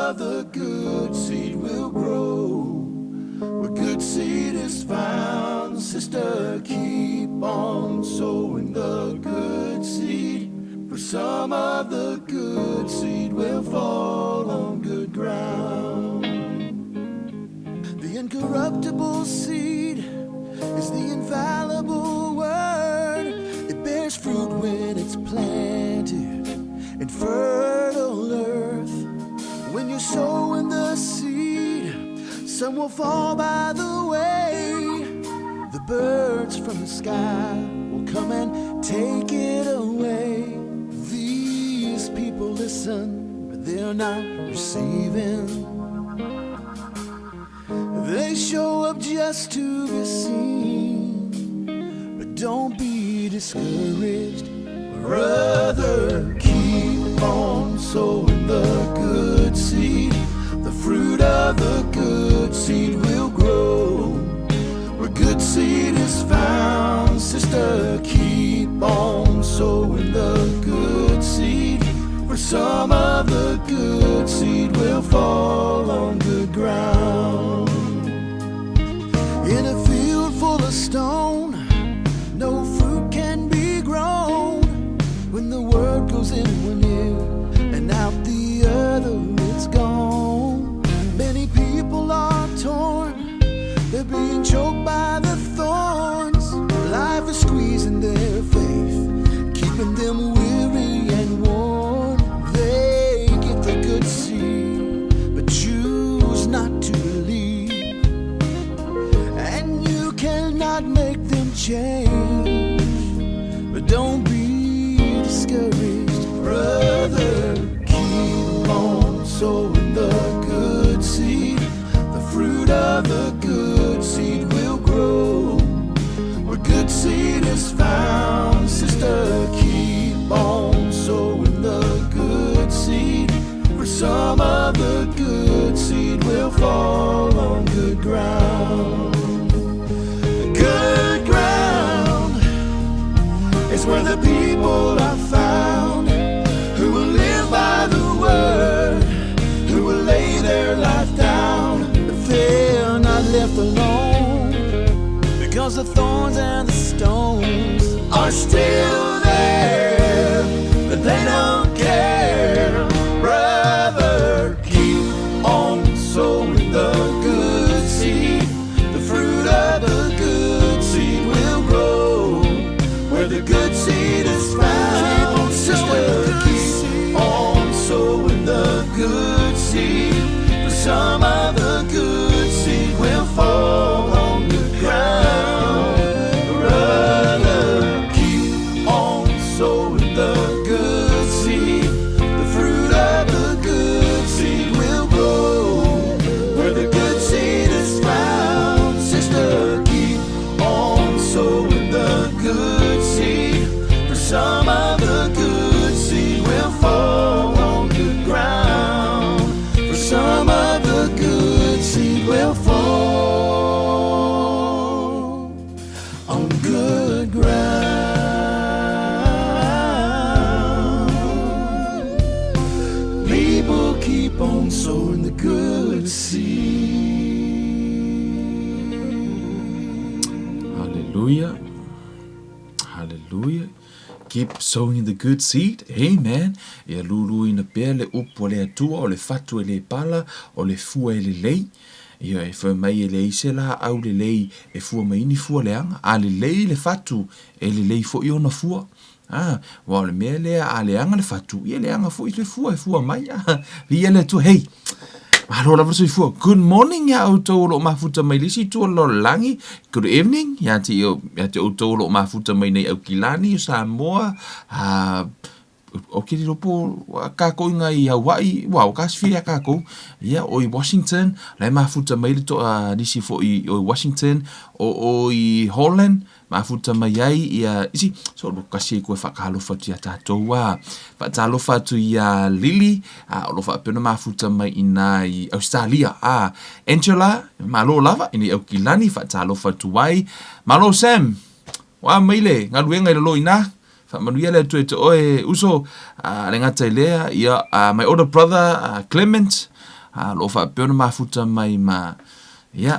of the good seed will grow. Where good seed is found, sister, keep on sowing the good seed. For some of the good seed will fall on good ground. The incorruptible seed is the infallible word. It bears fruit when it's planted in fertile earth. When you're sowing the seed, some will fall by the way. The birds from the sky will come and take it away. These people listen, but they're not receiving. They show up just to be seen, but don't be discouraged, brother. Keep on sowing the good seed. The fruit of the good seed will grow. Where good seed is found, sister, keep on sowing the good seed. For some of the good seed will fall on good ground. In a field full of stone, no fruit can be grown. When the word goes in one ear and out the other, it's gone. Many people are torn, they're being choked by the thorns. Life is squeezing their faith, keeping them weary and worn. They get the good seed, but choose not to believe. And you cannot make them change, but don't be discouraged, brother. Keep on sowing the good seed. The fruit of the good seed will grow. Where good seed is found, sister, keep on sowing the good seed. For some of the good seed will fall on good ground. Good ground is where the people are found, who will live by the word, who will lay their life down. But they're not left alone, because the thorns and the stones are still there, but they don't care. Brother, keep on sowing the good seed. The fruit of the good seed will grow. Where the good seed is found, sister, keep on sowing the good seed. For some of the good seed will fall on good ground. Brother, keep on sowing the good seed. The fruit of the good seed will grow. Where the good seed is found, sister, keep on sowing the good seed. For some of the good seed will fall on good ground. For some of the good seed will fall on good ground. People keep on sowing the good seed. Hallelujah. Hallelujah. Keep sowing the good seed. Amen. Ia lulu ina pea le upo le atua o le fatu e le pala o le fua e le lei. Ia e wha mai e le ise la au le lei e fua mai ni fua leanga. A le lei le fatu e le lei fo i ona fua. Wa le mea lea a leanga le fatu. Ia leanga fo i le fua e fua mai. Ia le tu hei. Aloha lava soifua. Good morning ya outou lo mafuta mai lisi tu lo langi. Good evening ya te outou lo mafuta mai nei au kilani o Samoa. O kiri ropo kako inga i Hawaii. Wow, kasfia kako. Ya o i Washington. Lai mafuta mai to lisi fo i Washington o i Holland. Mafuta mai ai ia isi so lo kasi ko fa kalo fa tia tato wa fa talo fa tu ia Lily lo fa pena mafuta mai ina i Australia Angela malo lava ini au kilani fa talo fa tu wai malo Sam wa maile ngaluenga lo ina fa manuia le tu oe uso le ngata lea ia my older brother Clement lo fa peona mafuta mai ma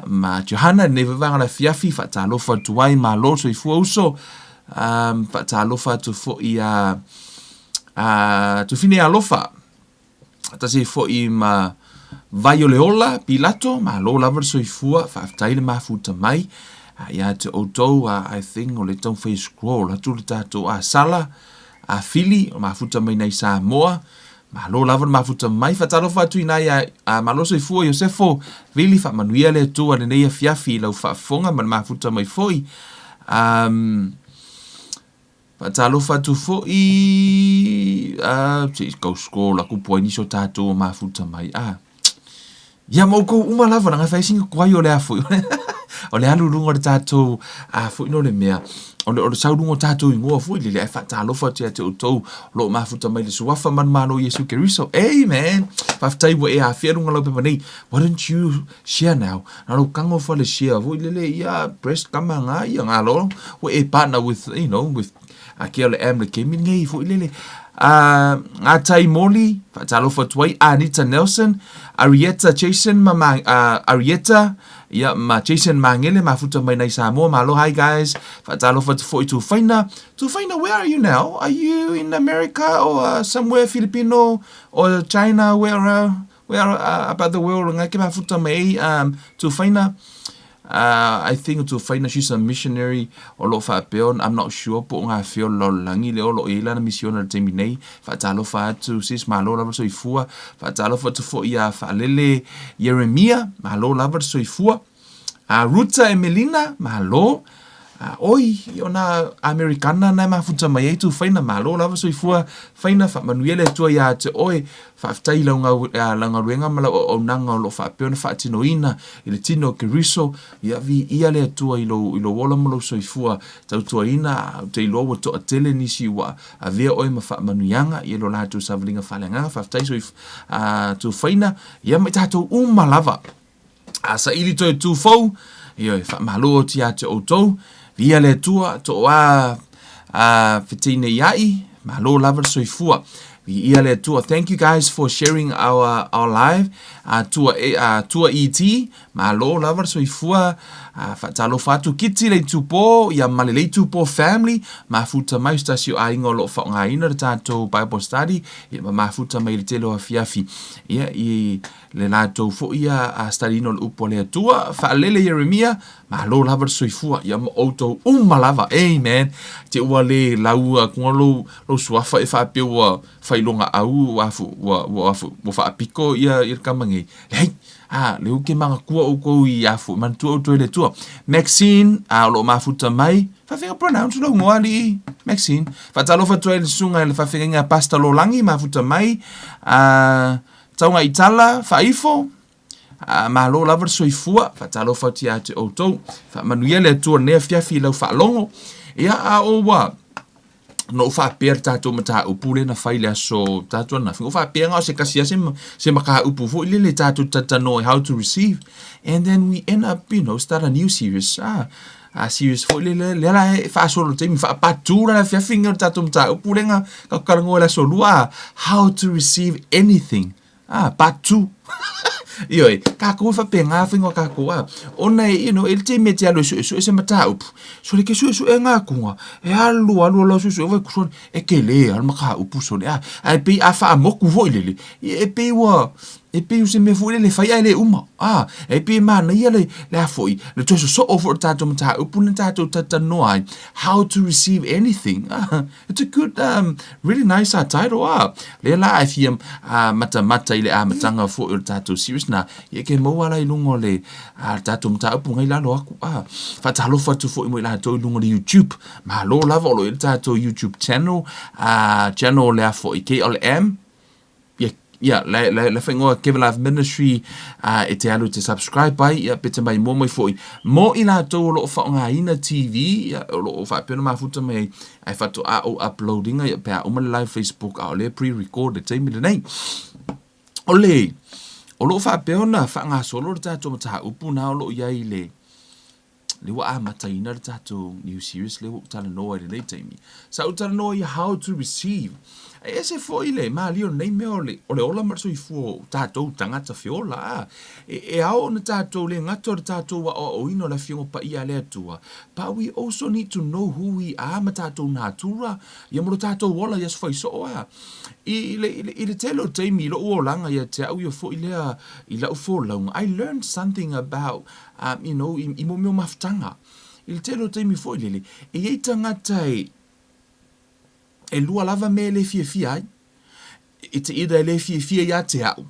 ma Johanna ne vanga la fiafi fa talo fa tuai ma lo so ifu uso fa talo fa tu fo ia tu fine alofa ta se fo i ma Vaioleola Pilato ma lo lava so ifua fa taile mafuta mai ia te otou I think o le tau face scroll atu le tato sala fili o mafuta mai nei Samoa ma lo lava mafuta mai fa talo fa tu ina ia ma lo so ifua Josefo vili fa manuia le tu ale nei fiafi lau fa fonga ma mafuta mai foi fa talo fa tu foi te ko scroll ku poini so tato mafuta mai ia mo ko uma lava nga fa singa ko yo le afu o le alu lungo tato fu no le mea o le sau lungo tato i mo fu le fa talo fa te to lo mafuta mai le suafa man malo Yesu Keriso amen fa tai wo a fia lungo lo pe nei why don't you share now na lo kango fa le share fu le ia breast kamanga ia ngalo we partner with with a KLM le kemi ngai fu le Atai Moli, Fatalo for Tway, Anita Nelson, Arietta Jason, Arietta, Jason Mangele, Mafuta Mainai Samoa, Malo, hi guys, Fatalo for 42 Faina, where are you now? Are you in America or somewhere Filipino or China? Where about the world? Ngaki Mafuta Mai, to Faina. I think to find she's a missionary o lo fa peon I'm not sure po nga fio lo langi le o lo ila na mission al terminate fa talo fa tu sis malo la so ifua fa talo fa tu fo ia fa lele Jeremia malo la so ifua Ruta Emelina malo oi ona americana na mafuta mai tu faina malo la so ifua faina fa manuele tu ia te oi fa tai langa ruenga mala o nanga lo fa peona fa tinoina ile tino Keriso ia vi ia le tu ilo wola mo so ifua tau tuaina te lo to tele ni si wa avea oi ma fa manuanga ia lo la tu savlinga fa lenga fa tai so tu faina ia mai tato lava asa ili to tu fo ia fa malo ti ate auto via le tua to fitine yai malo lava soifua via le tua. Thank you guys for sharing our live tua ET malo lava soifua fatalo fatu kiti le tupo ya malele tupo family mafuta mai stasio aingo lo fa ngaina tato Bible study ya mafuta mai le telo afiafi ya I le lato fo ia study no upo le tua fa lele Jeremia malo lava soifua ya auto lava amen te ua le laua ko lo suafa e fa pewa fa ilonga au wa fa piko ia kamangi hey le uke manga kua o ko I afu man tu o le tua Maxine lo mafuta mai fa finga pronounce lo ngoali Maxine fa talo fa tu sunga le fa finga pasta lo langi mafuta mai taunga itala fa ifo malo lava soifua fa talo fa ti ate auto fa manuia le tua ne fiafi lo fa longo ia o wa no fa per tato mata upule na faile so tato na fingo fa per nga se kasia se maka upu fo ile tato tata know how to receive and then we end up start a new series a series fo ile la fa so te mi fa patura la finger tato mata upule nga ka karango la so lua how to receive anything patu Ioi, ka ko fa penga fingo ka ko ona el te mete alo so se mata up so le ke so nga ko alu lo so va ko e ke le al maka upu so ai pe afa mo ku vo ile e pe wa e pe u se me fu le fa ile uma e pe mana ia le foi le to so over tato mata upu na tato tata no ai how to receive anything it's a good really nice title le la I feel mata ile matanga fo il tato serious na ye ke mo wala I lungo le tato mata upu ngai la lo aku fa talo fa tu fo mo la to lungo le YouTube ma lo la vo lo il tato YouTube channel channel le fo KLM la whaingoa Kevin Life Ministry e te alu te subscribe pai pete mai mo foi mo I la tau lo whaonga ina TV lo whaapena mafuta mai ai whatu o uploadinga pe a umale live Facebook o le pre-record te mi le nei o lo whaapena whaanga solo le tato mataha upu na o lo iai le wa mataina le tatou New Series le tala noa le taimi. Sa tala noa how to receive. E se foi le malio nei me ole ola marso I fu tatou tangata fiola. E ao na tatou le ngato tatou wa o ino la fiongo pa ia le atua. But we also need to know who we are ma tatou natura. Ia mo tatou wola ia foi so a. I le telo taimi lo o langa ia te au ia foi le I la fo long. I learned something about you know I mo maftanga. Il telo taimi foi lele. E ia tangata e lua lava me le fia ai. I te ida le fia ia te au.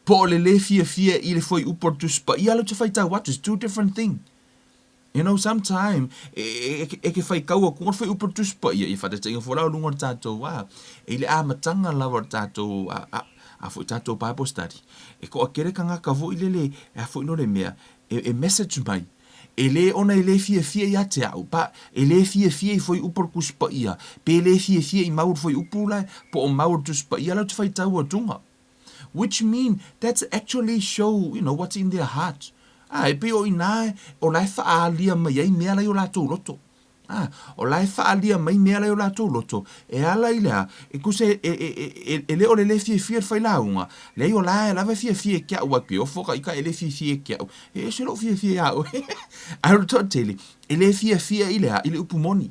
Po le fia I le foi uportus pa ia lo te whaita what is two different things. You know, sometime, ke whai kaua kua whai uportus pa ia, I whata te inga whorau lunga tātou wa. E le āmatanga lawa tātou, a whai tātou Bible study. E ko a kere ka ngaka vo I le, a whai no le mea, e message mai. E le ona e le fia ia te au, pa e le fia I whai uportus pa ia, pe le fia I maur whai upulai, po o maur tus pa ia lau te whai tau atunga. Which mean, that's actually show, you know, what's in their heart. E pe o inae, o lai whaalia mai ai mea lai o lātou loto. O lai whaalia mai mea lai o lātou loto. E ala I lea, e kuse e leo le fia whai launga. Lei o lai lava fia kia ua pe o whoka ika e le fia kia au. E se lo fia au. Aero tōtele, e le fia I lea, I le upumoni.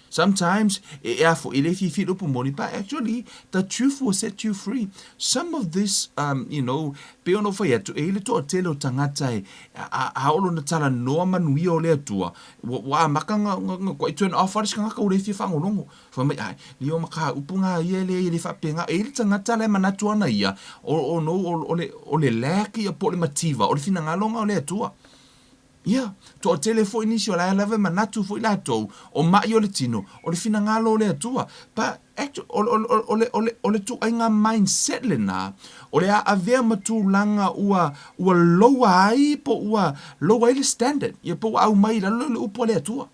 Sometimes, I le fia upumoni, but actually, the truth will set you free. Some of this, you know, pe ono whai atu, e le toa tele o tangata e, a olo na tala noa manui o le atua, wa makanga, kwa I turn off, aris ka ngaka o le fia whangorongo. Wha mai, ai, li o maka upunga ia le whapenga, e le tangata le manatuana ia, o no, o le laki a po le mativa, o le fina ngalonga o le atua. Ia, to o tele fo inisi o la lave manatu fo ila tou, o mai o le tino, o le fina ngalo o le atua. Pa, o le tu ainga mindset le na, o le a avea matu langa ua loa ai, po ua loa ai le standard, ia po au mai la le upo le atua.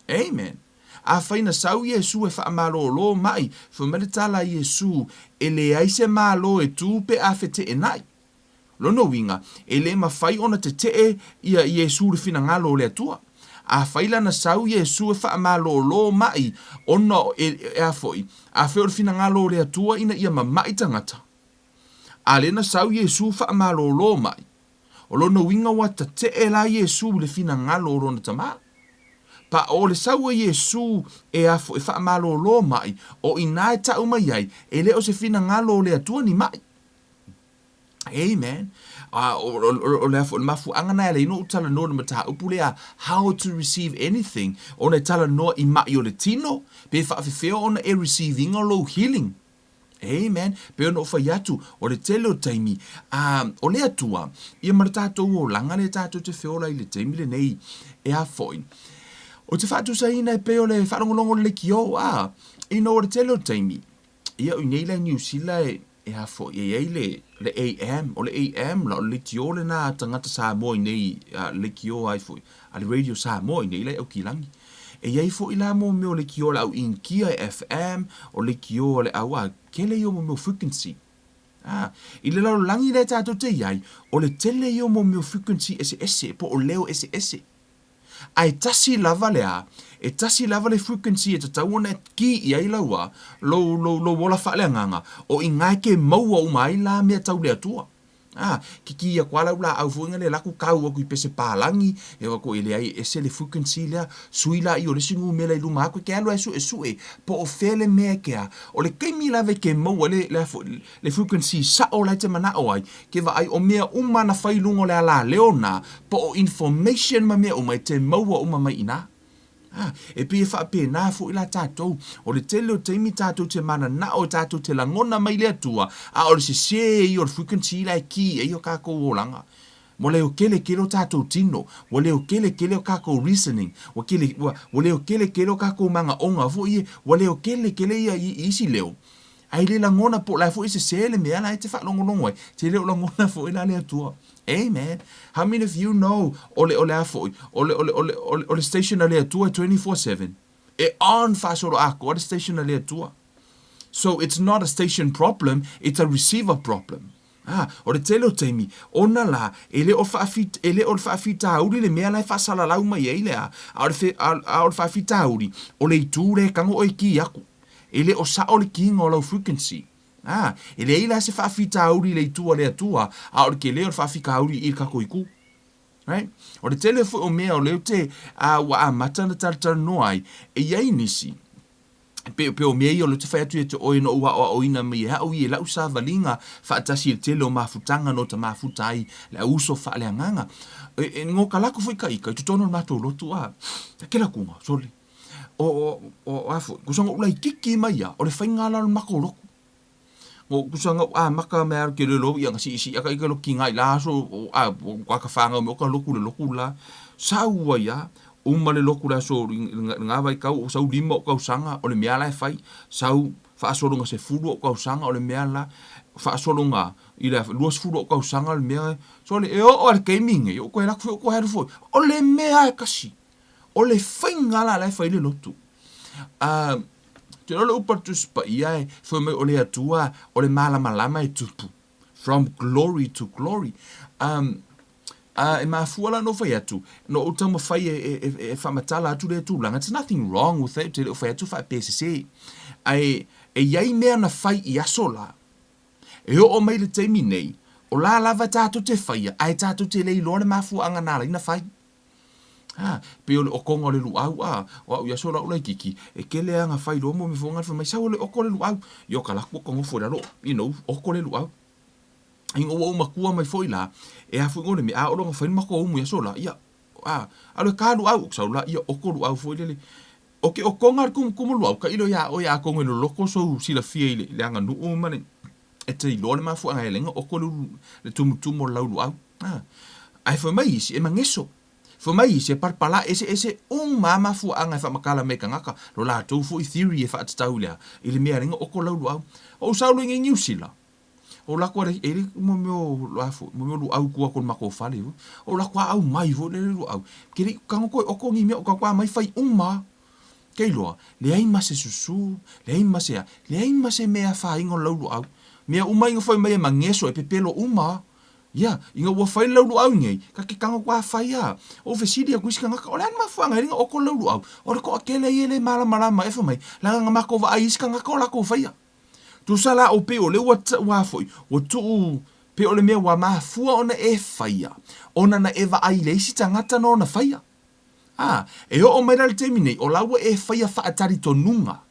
Amen. A whaina sau Yesu e wha malo lo mai, fo mele tala Yesu, e le aise malo e tu pe a fete e nai. Lono winga, e le mawhai ona te ia Yesu le fina ngalo le atua. A whaila na sau Yesu e wha malo lo mai, ona e a foi. A wheo le fina ngalo le atua ina ia mamai tangata. A le na sau Yesu wha malo lo mai. O lono winga wa te la Yesu le fina ngalo rona tama. Pa o le sau Yesu e a foi wha malo lo mai, o ina e tau mai ai, e le o se fina ngalo le atua ni mai. Amen. O le afo mafu angana ele ino utala no na mata upulea how to receive anything. Ona tala no I mai o le tino. Pe whaafefeo ona e receiving o lo healing. Amen. Pe ona ofa yatu o le tele o taimi. O le atua. Ia maratato o langa le tato te feola I le taimi le nei. E a foin. O te whaatu sa ina e pe o le whaarongolongo le kio. Ino o le tele o taimi. Ia o ineila New Zealand e a fo e le AM o le AM la le tio le na tangata sa mo nei le kio ai fo ale radio sa mo nei le o kilangi e ia fo ila mo me o le kio la in kia FM o le kio le awa kele yo mo frequency ile la langi le tato te iai o le tele yo mo frequency ese po o leo ese ai tasi lava lea e tasi lava le frequency e tatau ona ki I ai laua lo wola whaaleanganga o I ngai ke maua o mai la mea tau le atua. Ki ia kwa laula au fuinga le laku kau aku I pese pālangi e wako ele ai ese le frequency lea suila I o le singu mele I luma aku ke alo e po o fele mea kea o le keimi lave ke maua le frequency sa o lai te mana o ai ke wa ai o mea umana whailungo le ala leona po o information ma mea umai te maua umamai ina. E pia whaape nā fu ila tātou, o le tele o teimi tātou te mana na o tātou te langona mai le atua, o le se I o le frequency ila e ki e o kako o langa. Mo leo kele o tātou tino, mo leo kele o kako reasoning, mo leo kele o kako manga onga fu ie, mo leo kele ia isi leo. Ai le langona po la fu ise sele mea la te whalongolongo ai, te leo langona fu ila le atua. Amen. How many of you know ole afo ole station ale atua 24/7 e on fasoro ako ole station ale atua. So it's not a station problem, it's a receiver problem. O le tele o taimi, ona la, ele o whaafita auri le mea lai whaasala lau mai eile o le whaafita auri, o le itu le kango o ki aku. Ele o sa o le kinga o lau frequency. Ele eila se whaafita auri le itu o le atua, o le ke le o le whaafika auri i kako iku. Right? O le tele fu o mea o leo te wa a matana tartar noai, e iai nisi, pe o mea i o le te whaiatu e te oe no ua o ina mi e hau i e lau sa valinga whaatasi e tele o mafutanga no ta mafutai le uso wha le anganga. E ngō kalako fui ka ika, i tutono le mātou lotu ke la kunga, soli. O afu, kusanga ulai kiki mai ia, o le whaingala le mako roku. O kusanga maka mea ke le lo ia ngasi isi aka ika lo kinga i la so o ka whanga o ka loku le loku la sa ua ia le loku la so ngā vai kau o sau lima o kau sanga o le mea la e whai sau whaasolonga se furu o kau sanga o le mea la whaasolonga i le luas furu o kau sanga o le mea so le o le gaming o koe laku o koe haru foi o le mea e kasi o le whaingala la e whai le lotu te ole upa tuspa ia e whai o le atua o le malama e tupu from glory to glory e mafuala no whai atu no o tama whai e whamatala atu le tūlanga there's nothing wrong with it te o whai atu whai PCC e iai mea na whai i asola e o mai le teimi nei o la lava tātou te whai ai tātou te lei lore mafuanga nara ina whai pe o kongo le luau o ia sola o kiki e kele anga fai lo mo me fonga fa mai sa o le o le luau yo kala ko kongo fora lo o le luau ingo o makua mai foi la e afu ngone me a o nga fai mako o mo ia sola ia a le ka luau sa la ia o luau foi le o konga kum luau ka ilo ya o ya kongo no loko so sila fie le anga nu o mane e te lo le mafu anga lenga o le tumu lau luau ai fa mai si e mangeso fo mai se parpala ese mama fu anga fa makala me kangaka lo la to fu theory e fa taulia ile me ringa o ko lau o saulo ngi New Zealand o la ko ele mo lo afu mo lo au ko mako fale o la ko au mai vo le lo au ke kango ko o ko ngi me o ka mai fai ma ke lo le ai ma se susu le ai ma se me fa ingo lo au me mai ngo foi mai mangeso e pepelo ia inga ua fai lau au ngai ka ke kanga kwa fai o fesidi a kuiska ngaka o lan mafuanga ringa o ko lau au o ko akele ele mala e fa mai la nga mako va iska ngaka o la ko fai tu sala o pe o le wa foi o tu pe o le me wa mafua ona e fai ona na eva ai le si tangata no na fai e o mai dal termine o la e fai fa atari tonunga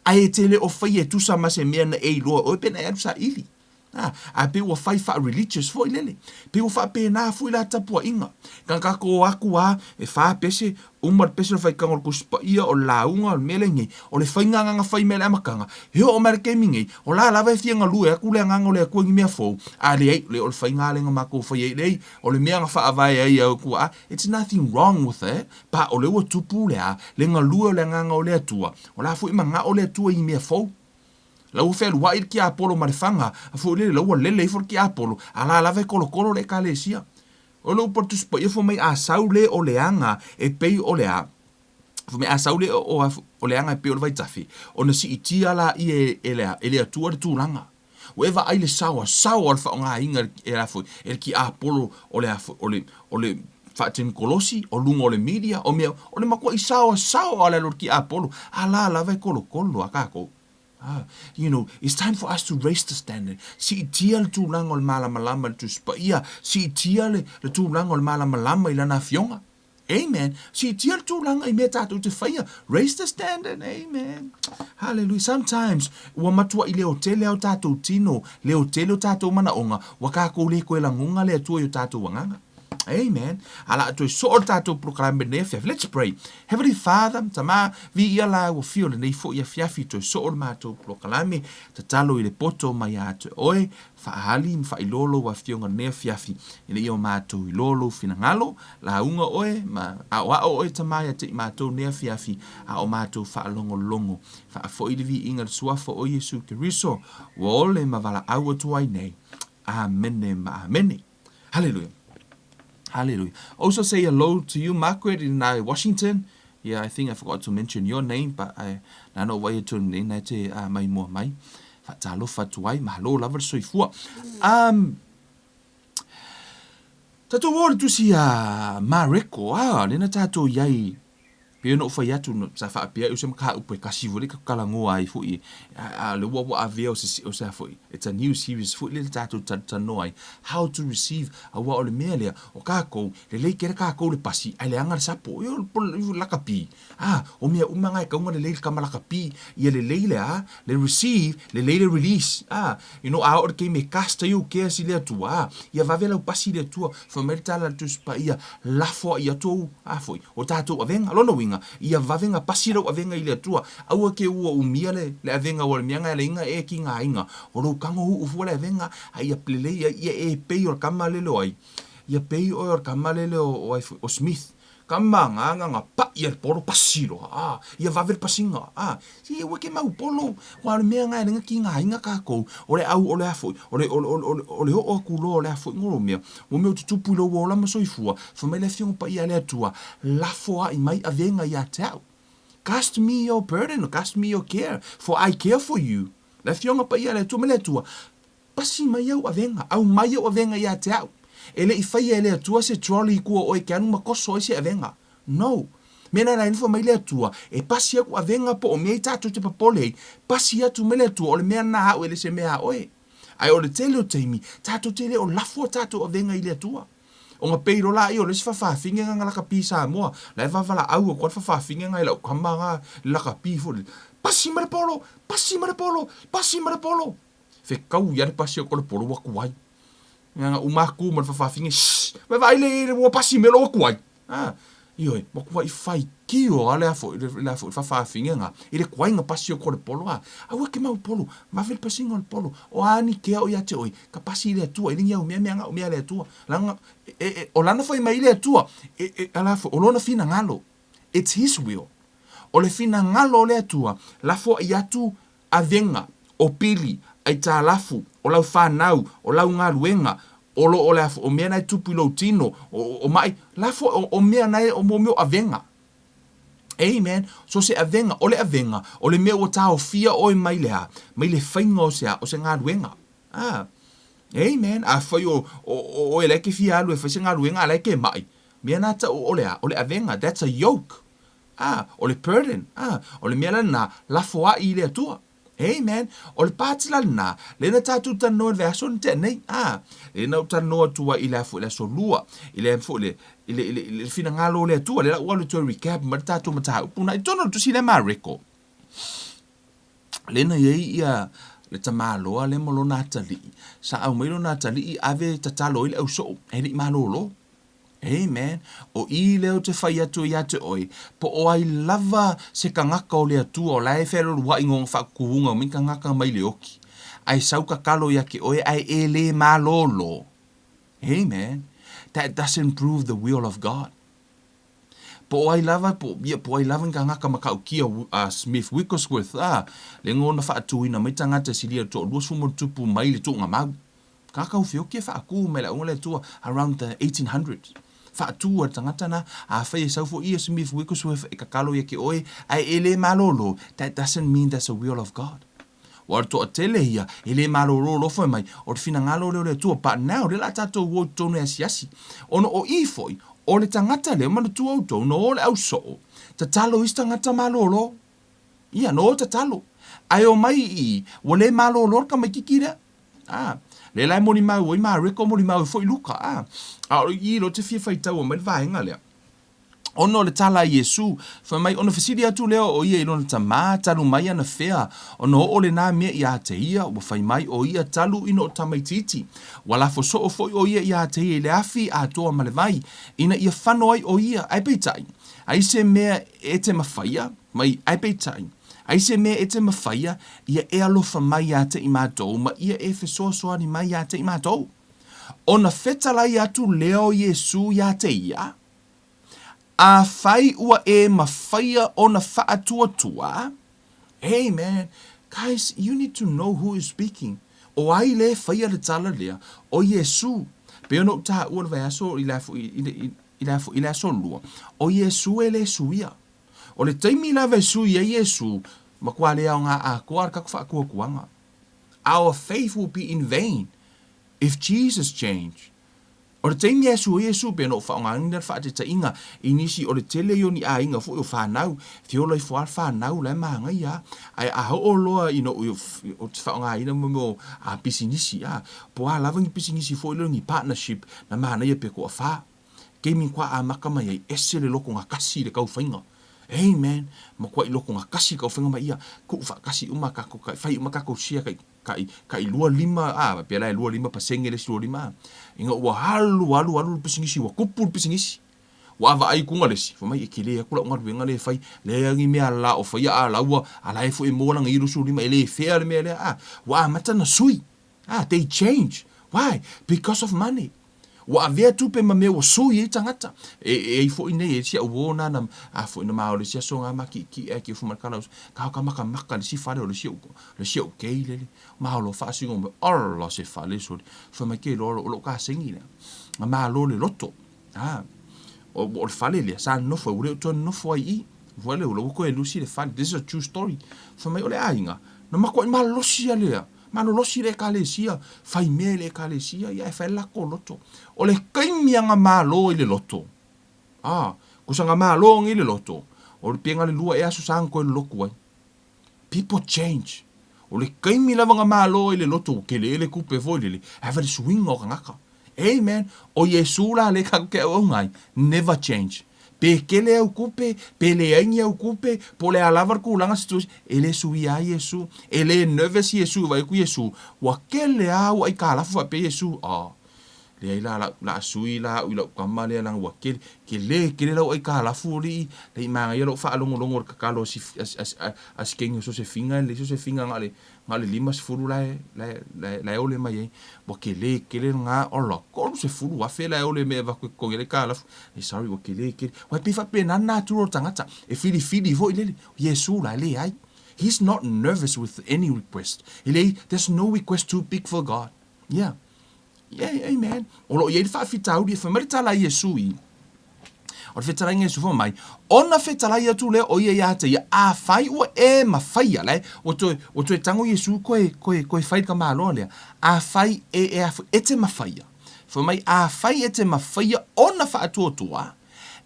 ai tele o fai e tu sa ma se me na e lo o pe na e sa ili a pe ua fai fa religious foi lele pe ua fa pe na foi la tapua inga ka ko aku e fa pese umar pese fai ka ngol kuspa ia o launga o melengi o le fai nga fai mele amakanga he o marke mingi o la lava fia nga lu e ku le nga le ku ngi me fo a le o fai nga le nga mako fai le o le mea nga fa avai ai ku it's nothing wrong with it pa o le o tupu le nga lu o le nga o le tua o la foi manga o le tua i me fo la u fel wa ki apolo marfanga fo le la le for ki apolo ala la ve kolo le kalesia o lo por tus pa fo mai a saule o le anga e pe o le a fo mai a saule o le anga e pe o vai tafi o na si itia la i ele atua tu langa o eva ai le sawa al fa nga inga e la fo el ki apolo o le fatin kolosi o lungo le media o me o le mako i sawa ala lo ki apolo ala la ve kolo akako it's time for us to raise the standard. Si tial tu langol malama tu spaia, si tial le tu langol malama ilana fionga. Amen. Si tial tu lang I meta tu te faia. Raise the standard. Amen. Hallelujah. Sometimes wa matua ile hotel au tato tino, le hotel tato mana onga, waka ko le ko langunga le tu yo tato wanganga. Amen. Ala to so tato proclaim benefit. Let's pray. Heavenly Father, tama vi ia la o fio le nei fo ia fiafi to so mato proclaim te talo i le poto mai atu. Oe fa hali fa ilolo wa fio ne fiafi ile io mato ilolo finangalo la unga oe ma a wa oe tama ia te mato ne fiafi a o mato fa longo fa fo ile vi inga sua fo o Yesu Kristo wa ole mavala au tu ai nei. Amen. Amen. Hallelujah. Hallelujah. Also say hello to you, Margaret, in Washington. Yeah, I think I forgot to mention your name, but I know why you're tuning in. I say mai. Whaatalofa atu ai, mahalo lava le soifua. Tatou o le tusi a Mareko, lena tatou iai, pe no fai atu no sa fa pe o se maka upe kasi vole ka kala ngo ai fu le wo avia o se foi. It's a new series fu le tatou tano ai how to receive a wa o le mele o ka ko le kere ka ko le pasi ai le anga sapo yo la kapi o mea umanga ka unga le ka mala kapi ia le le receive le release you know a o ke me casta you ke si le tu ia va vela o pasi le tu fo mertala tu spa ia la fo ia tu foi o tatou avenga lo no ia vavenga pasira o avenga ile tua au ke ua umia le avenga o le mianga le inga e ki nga inga o lo kango u fu le avenga ia plele ia e pe o kamale lo ai ia pe o kamale o o Smith kamanga nga pa ia polo pasiro ia vavel pasinga si e ke mau polo wa le mianga le ki nga inga ka ko o le au o le afo o le o ku lo le afo ngolo mia mo me tu pu lo la mo soifua fo me le fiong pa ia le tua la fo ai mai avenga ia tau cast me your burden cast me your care for I care for you le fiong pa ia le tu me le tua pasi mai au avenga au mai au avenga ia tau ele I fai ele atua se trolley kua o ke anu makoso se avenga no mena na info mai le atua e pasi aku avenga po o mei tatu te papole pasi atu mele atua o le mea na hau ele se mea oe ai o le tele o teimi tatu tele o lafo tatu avenga ile atua o nga peiro la i o le se fafafinga nga laka pisa moa la e vavala au o kwa fafafinga nga ila ukamba laka pifo pasi mara polo pasi mara polo pasi mara polo fe kau yare pasi o kole polo waku wai nga umaku mo fafafinga me vai le mo pasi melo waku wai io mo kwa I fai kio ale afo fafafinga nga ile kwa nga pasi o kole polo au ke mau polo ma vel pasi ngol polo o ani ke o ya te oi ka pasi le tua ile ngia o mea le tua langa o lana foi mai le tua ala fo o lona fina ngalo it's his will o le fina ngalo le tua la fo ya tu avenga o pili ai ta lafu o lau whanau o lau ngā ruenga o le o mea nai tupu lo tino o mai lafo o mea nai o mo avenga amen so se avenga o le mea o tao fia o mai le whainga o se ngā ruenga amen a whai o ele ke fia alu e whai se ngā ruenga ale ke mai mea nata o le avenga that's a yoke o le burden o le mea na lafo a I le atua amen o le patila na le na tatu tano le aso te nei le na tano tua I le fo le so lua I le fo le fina ngalo le tua le wa le to recap ma tatu mata puna I tono tu si le Mareko le na ia le tamalo le molo na tali sa au mai na tali ave tatalo ile au so e ni malolo amen o I leo te whai atu I ate oi po o ai lava se kangaka o le atu o lai whero rua ingong whakuunga o min kangaka mai le oki ai sauka kalo ia ke oi ai e le malolo amen that doesn't prove the will of God po ai lava po ai lava kangaka makau kia Smith Wigglesworth le ngona whaatuina mai tangata silia to lua sumo tupu mai le tunga mau kakau whiokia whaaku me la ungole tua around the 1800s fatu tangata na fai saufo I Smith Wigglesworth e kakalo ia ke oi ai ele malolo that doesn't mean that's the will of God wa to tele ia ele malolo lo foi mai o fina ngalo le tua pa now le la tato wo tonu asiasi ono o I foi o le tangata le manu tua o to no le au so tatalo istangata malolo ia no tatalo ai o mai I wo le malolo ka mai kikira le lai moni mau I Mareko moni mau foi luka o I lo te fia fai tau o mai vaenga lea ono le tala Yesu fa mai ono fasidi atu leo o ia ilo tama talu mai ana fea ono o le na mea ia te ia o fai mai o ia talu ino o tamaititi wala fo so o foi o ia te ia le afi a toa malevai ina ia whano ai o ia ai peitai ai se mea e te mawhaia mai ai peitai ai se mea e te mawhaia ia e alofa mai a te I mātou ma ia e fesoasoani mai a te I mātou ona fetalai atu leo Yesu ia te ia a fai ua e mawhaia ona whaatuatua. Amen. Guys, you need to know who is speaking. O ai le whaia le tala lea, o Yesu. Peo no taha ua le vai aso I la aso lua. O Yesu e le suia. O le taimi la vai suia Yesu, makua lea o ngā a kua arka kua kuanga. our faith will be in vain if Jesus changed. O le taimi Yesu pe no whaonga wha te inga inisi o le tele yo ni a inga fu o whanau whiola I whanau le maanga ia ai a ho o loa ino o te whaonga ina mo a pisinisi a po a lavangi pisinisi fo ilo ni partnership na maana ia pe ko a wha kei mi kwa a maka mai ai ese le loko ngā kasi le kau whainga. Amen. Ma kwa I loko ngā kasi kau whainga mai ia ku wha kasi umaka ko kai whai umaka ko sia kai lua lima pela lua lima pasenge le lua lima inga ua halu pisingisi ua kupu pisingisi ua va ai kunga lesi fa mai ikile kula ngar wenga le fai le angi mea la o fai a la ua ala e fu e mola ngi rusu lima ele fea le mea le ua mata na sui they change. Why? Because of money. Wa avea tupe ma mea wa sui e tangata. E fo ine e sia uona na fo ina maa o le sia songa maki ki fumarkala ka maka le si fale o le sia o kei lele. Maa lo fa singo me orla se fale so. Fa ma ke lo ka sengi le. Ma lo le loto. O le fale le sa no fo ure to no fo ai. Vole o lo ko e lusi le fale. This is a true story. Fa mai o le ainga. No ma ko ma lo sia le. Mano losi le kalesia, fai me le kalesia, ia e fai lako loto. O le kaimianga malo I le loto. Kusanga malo ngi le loto. O le pienga le lua e asu sanko le loku ai. People change. O le kaimi lavanga malo I le loto, ke le kupe voi le, have le swing o ngaka. Amen. O Yesu la le kake o ngai, never change. Pe kele au kupe, pe le aingi au kupe, po le alavar kulanga situs, ele sui a Yesu, ele nervous Yesu, vai ku Yesu, wa kele au ai kalafu pe Yesu, le ai la sui la ula kama le lang wa kele la ai kalafu li, le manga yelo fa longo kakalo si as kengo so se finga ngale lima se furu la ole mai, wa kele nga ola, ko se furu wa fe la ole me va ko le kalafu, sorry wa kele wa pifa pe na natural tangata, e fili vo ile Yesu la le ai. He's not nervous with any request. There's no request too big for God. Yeah. Yeah, amen. O lo ye fa fitau di fa marita la Yesu I. O fitara Yesu fa mai. Ona fitara ia tu le o ye ya te ya a fai o e ma fai le. O to tango Yesu ko fai ka malo le. A fai e te ma fai. Fa mai a fai e te ma fai ona fa atu tua.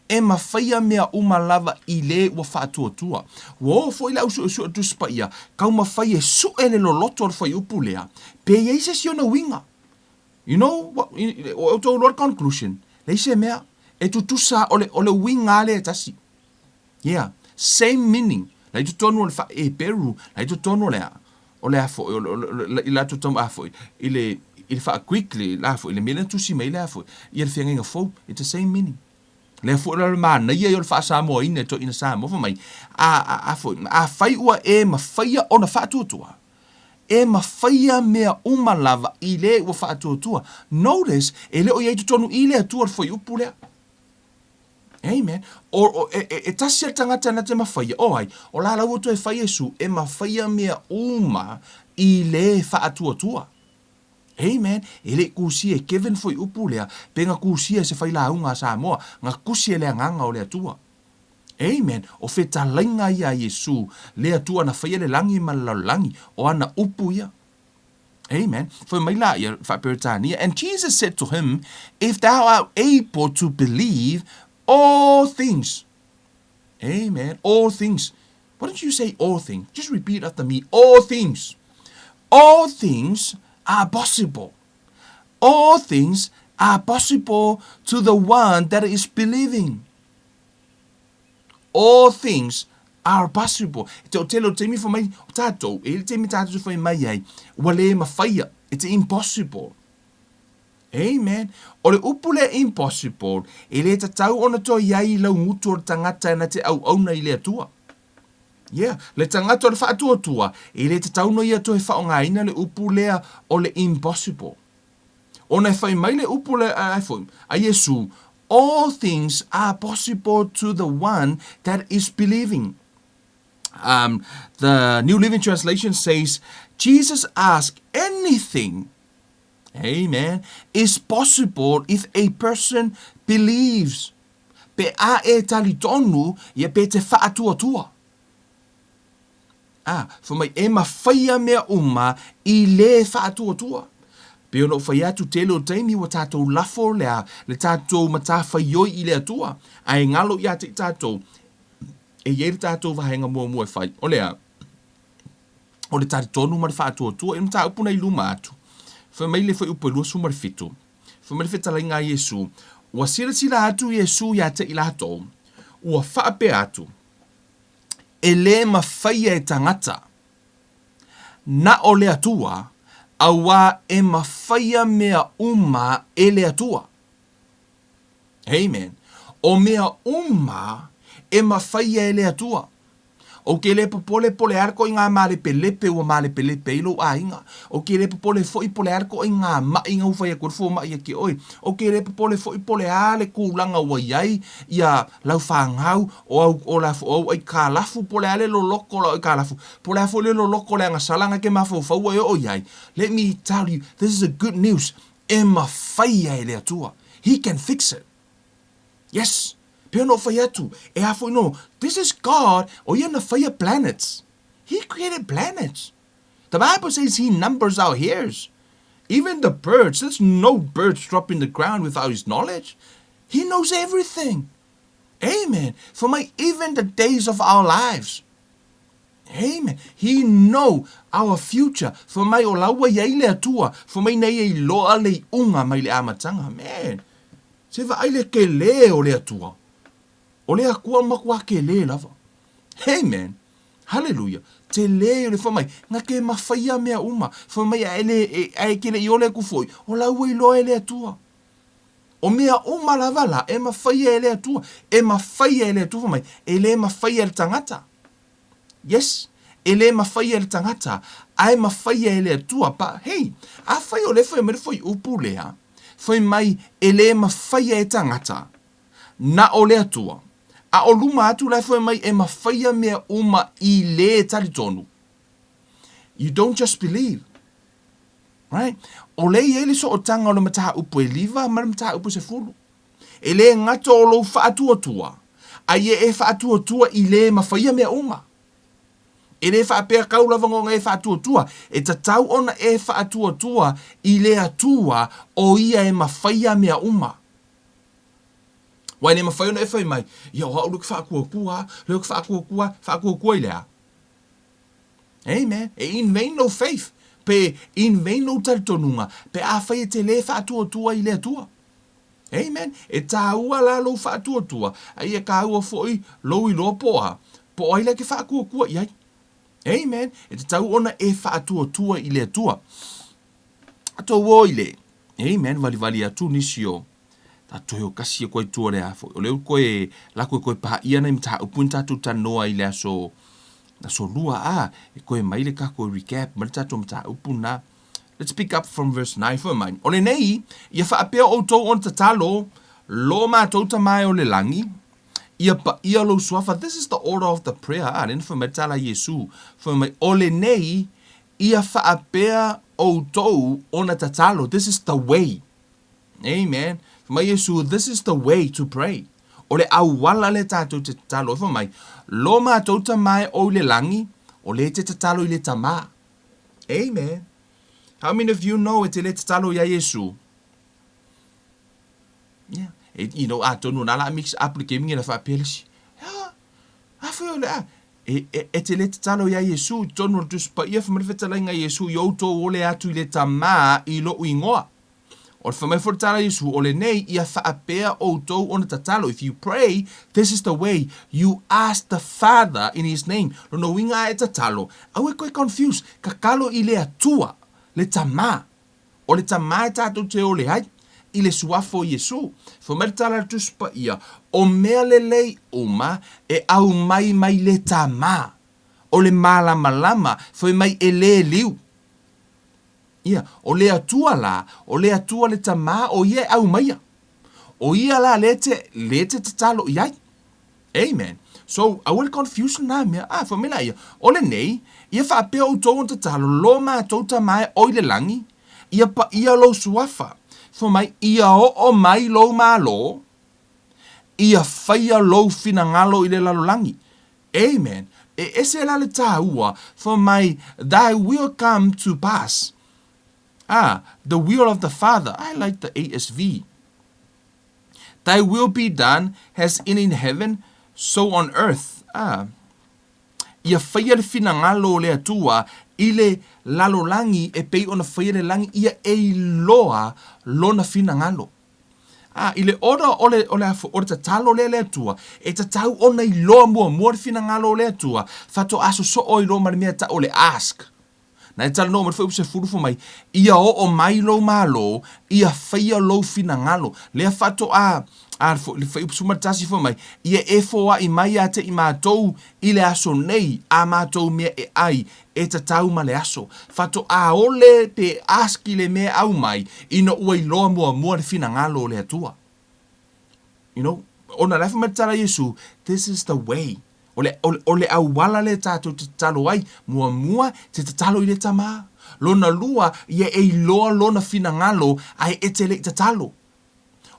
E ma fai mea uma lava I le wa fa atu tua. Wo fo ila usu tu spaia. Ka ma fai e su ele lo loto fa upu le. Pe ye se si ona winga. You know what? O to Lord conclusion. They say mea e tutusa ole winga le tasi. Yeah, same meaning. Lai tu tonu le fa e Peru. Lai tu tonu le ole afo ila tu tom afo ile fa quickly la afo ile mena tu si mai la afo. Ia fianga nga fo. It's the same meaning. Le fo le man na ia yo fa sa mo ina to ina sa mo fa mai afo a fai ua e ma fai ona fa tu tua. E ma faia mea uma lava I le ua whaatuatua. Notice, e leo I eitu tonu I le atua foi upu lea. Amen. E tasi tangata na te mawhaia. O la lau to e whai Yesu, e ma faia mea uma I le whaatuatua. Amen. E le kusia e Kevin foi upu lea, pe nga kusia se whai la unga sa moa, nga kusia lea nganga o le atua. Amen. O feta lainga ia Yesu, lea tua na whaia le langi ma langi, o ana upu ia. Amen. For mai la ia whaperitania. And Jesus said to him, if thou art able to believe all things. Amen. All things. Why don't you say all things? Just repeat after me. All things. All things are possible. All things are possible to the one that is believing. All things are possible. Te telo te mi for mai tato, e te mi tato for mai ai. Wale ma faia. It's impossible. Amen. O le upule impossible, e le tatau ona to iai lau ngutu o tangata na te au na I le atua. Yeah, le tangata o le whaatua tua, e le tatau no ia to he whaonga ina le upulea o le impossible. Ona e whai mai le upule a Yesu, all things are possible to the one that is believing. The New Living Translation says, Jesus asked anything, amen, is possible if a person believes. Pe a e talitonu, ia pe te whaatua tua. For mai e mawhaia mea I le whaatua. Pe ono whai atu tele o taimi wa tātou lafo lea, le tātou mata whaioi I le atua. Ai ngalo ia te tātou, e ieri tātou wahenga mua whai. O lea, o le tātou tonu mara whaatua, e mta upuna I luma atu. Whai mai le whai upelua su mara fitu. Whai mai le whetala inga Yesu, ua sila atu Yesu ia te ilato, ua whaape atu, e le mawhaia e tangata, na o le atua, awa e mawhaia mea e le atua. Amen. O mea e mawhaia e le atua. O ke le popole pole arko I ngā male pelepe ua male pelepe ilo a inga. O ke le popole foi pole arko I ngā inga ufai a kurfo mai ke oi. O ke le popole foi pole ale kulanga ua iai ia lau whangau o lafu o ai ka lafu pole ale lo loko lo ka lafu. Pole afo le lo loko le salanga ke mafo fau o iai. Let me tell you, this is a good news. E mawhaia e le atua. He can fix it. Yes. Pea no whai atu. E hafo no. This is God. O ia na whaia planets. He created planets. The Bible says He numbers our hairs. Even the birds. There's no birds dropping the ground without His knowledge. He knows everything. Amen. For my even the days of our lives. Amen. He know our future. For my o laua iai le atua. For my nei e loa le unga mai le amatanga. Man. Se va ai le ke le o le atua. O le akua makua ke le lava. Amen. Hallelujah. Te le o le whamai. Nga ke mawhaia mea Whamai a ke le I ole kufoi. O la ua I loa e le atua. O mea lava la. E mawhaia e le atua. E mawhaia e le atua whamai. E le mawhaia e le tangata. Yes. E le mawhaia e le tangata. Ai mawhaia e le atua. Pa, hey. A whai o le whai mere whai upu lea. Whai mai e le mawhaia e tangata. Na o le atua. A o luma atu lai whai mai e mawhaia mea I le taritonu. You don't just believe. Right? O le ele so o tanga o le mataha upu e liva, mara mataha upu se fulu. E le ngato o lo whaatua. A e whaatua I le mawhaia mea E le whaapea kaulavangonga e whaatua. E tatau ona e whaatua I le atua o ia e mawhaia mea Wai ne mawhai ona e whai mai. Ia o hauru ki whaakuakua. Leo ki whaakuakua I lea. Amen. E in vain no faith. Pe in vain no taritonunga. Pe a whai e te le whaatua I le atua. Amen. E tā ua la lo whaatua. Ai e ka ua foi lo I lo poa. Po ai le ki whaakuakua iai. Amen. E te tau ona e whaatua I le atua. Ato wo I le. Amen. Vali atu nisio. Toi o kasi e koe tua le afo. O leo koe la koe paha ia na imta upun tatu tanoa I le aso lua e koe mai le ka koe recap ma le tatu mta upun na. Let's pick up from verse 9 for mine. O le nei, ia whaapea o tau on tatalo lo ma tauta mai o le langi. Ia lo suafa. This is the order of the prayer. Ren for metala Yesu. For mai o le nei, ia whaapea o tau on tatalo. This is the way. Amen. Mai Yesu, this is the way to pray. O le awala le tātou te tatalo. Fa mai, lo mātou ta mai o le langi, o le te tatalo I le tama. Amen. How many of you know e te le tatalo ia Yesu? Yeah. You know, tonu nala mix up le kemi na whapelisi. Yeah. Awhi o le e te le tatalo ia Yesu, tonu tu spa ia whamarifetala inga Yesu, youto o le atu I le tama I lo uingoa. O le whamai wharatala Yesu, o le nei, ia whaapea o tau ona tatalo. If you pray, this is the way. You ask the Father in His name. Lono winga e tatalo. Au e koe confused. Kakalo I le atua, le tama. O le tama e tatou te o le hai. I le suafo Yesu. Whamai tala tuspa ia. O mea le lei e au mai le tama. O le malama, foi mai e le liu. Ia, o le atua le tama o ia au maia. O ia la le te tatalo iai. Amen. So, I will confuse na mea. Whamela ia. O le nei, ia whaapea o tau on tatalo, lo mātou tamai o le langi, ia lo suafa. Whamai, ia o mai lo malo, ia whaia lo finangalo I le lalo langi. Amen. ese la le tāua, for my, thy will come to pass. The will of the Father. I like the ASV. Thy will be done, as in heaven, so on earth. Ia whaia le finangalo le atua, ile lalolangi e pei ona whaia le langi, ia e loa lona finangalo. Ile ora ole tatalo le atua, e tatau ona I loa mua le finangalo le atua, fato aso so o I loa marimea ta ole ask. Na e tala no marwhai se furu fo mai, ia o mai lo malo, ia whaia lo finangalo, lea fato le whai sumatasi fo mai, ia e foa I mai ate I mātou, I le aso nei, a mātou mea e ai, e tatau ma le aso. Fato ole pe aski le mea au mai, ino ua I loa mua le finangalo le atua. You know, ona lafa matala Yesu, this is the way. Ole au wala le tātou te talo ai, mua te talo I le tama. Lona lua, ia e loa lona finangalo, ai e te le te talo.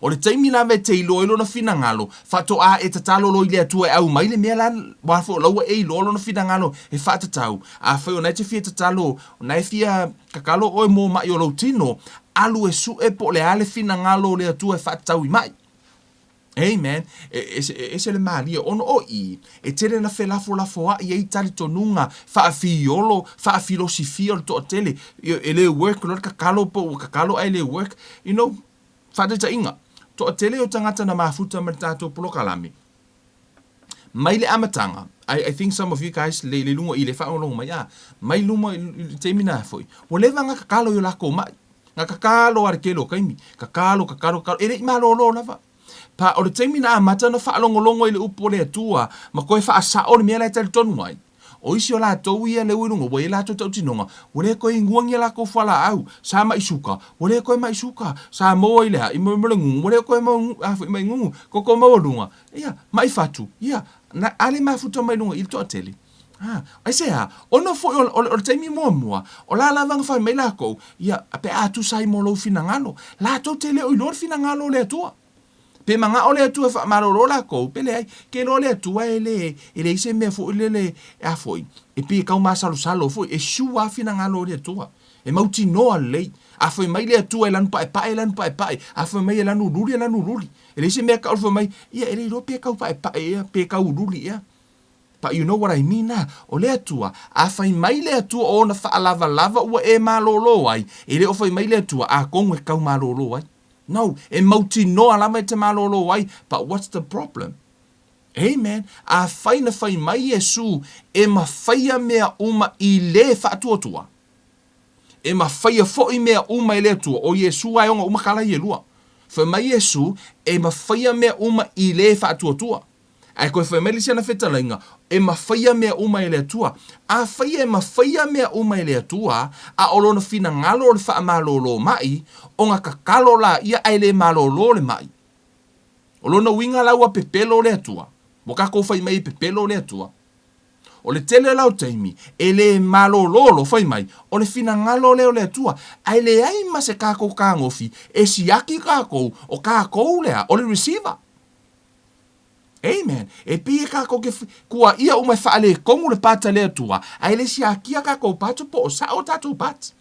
Ole taimi na me te loa lona finangalo, fato e te talo lo I le atua e au mai le mea lan, wafo laua e loa lona finangalo, e whata tau. Whai o nei te fia te talo, nei fia kakalo oe mō mai o lau tino, alu e su e po le ale finangalo le atua e whata tau I mai. Amen. Ese le malia ono o I e tele na felafo a I e tali tonunga fa filosofia to tele ele work lo kakalo po kakalo ai le work, you know, fa de inga to tele o tangata na mafuta matato polo kalami mai le amatanga. I think some of you guys le lunga I le fa longa mai mai luma te mina foi o le vanga kakalo yo la ko mai nga kakalo arkelo kaimi kakalo ele malo lo lava pa o le taimi na amata na whaalongolongo I le upo le atua, ma koe whaasao le mea lai tali tonu ai. O isi o la tau ia le uirunga, wa la tau tinonga, wale koe nguangia la ko whala au, sa ma isuka, wale koe ma isuka, sa moa I lea, I mwere ngungu, wale koe ma ngungu, koko maua lunga, ia, mai fatu, ia, na ale mafuta mai lunga, il toa tele. Ai se ono fo o taimi mua, o la lavanga whai mai la kou, ia, ape atu sai mo lo finangalo, la tau tele o ilor finangalo le atua. Pe manga ole atua fa maroro la ko pele ai ke lo le atua ele ise me fo le a foi e pe ka ma salo foi e shua fina ngalo le atua e mauti no ale a foi mai le atua elan pa a foi mai elan ululi ele ise me ka fo mai ia ele ro pe ka pe ka ululi ia. But you know what I mean na o le atua a foi mai le atua o na fa lava ua e malolo ai ele o foi mai le atua a kongo e ka malolo ai. No, e mauti no alama te malolo ai, but what's the problem? Amen. A whaina whai mai Yesu, e ma whaia mea uma I le whaatuatua. E ma whaia fo I mea uma I le atua, o Yesu ai onga uma kala I lua. Whai mai Yesu, e ma whaia mea uma I le whaatuatua. Ai koe whai mai lisia na whetalainga, e ma whaia mea uma I le atua. A whaia e ma whaia mea uma I le atua, a olona fina ngalo le wha malolo mai, o nga kakalo la ia ai le malolo le mai. Olona winga laua pepelo le atua. Mo kako whai mai pepelo le atua. O le tele lau taimi, e le malolo whai mai, o le fina ngalo leo le atua, ai le ai ma se kako kangofi, e siaki kako, o kako lea, o le receiver. Amen. E pia kako ke kua ia umai whaale kongu le pata le atua, ai le siakia kako patu po o sa o tatu pat.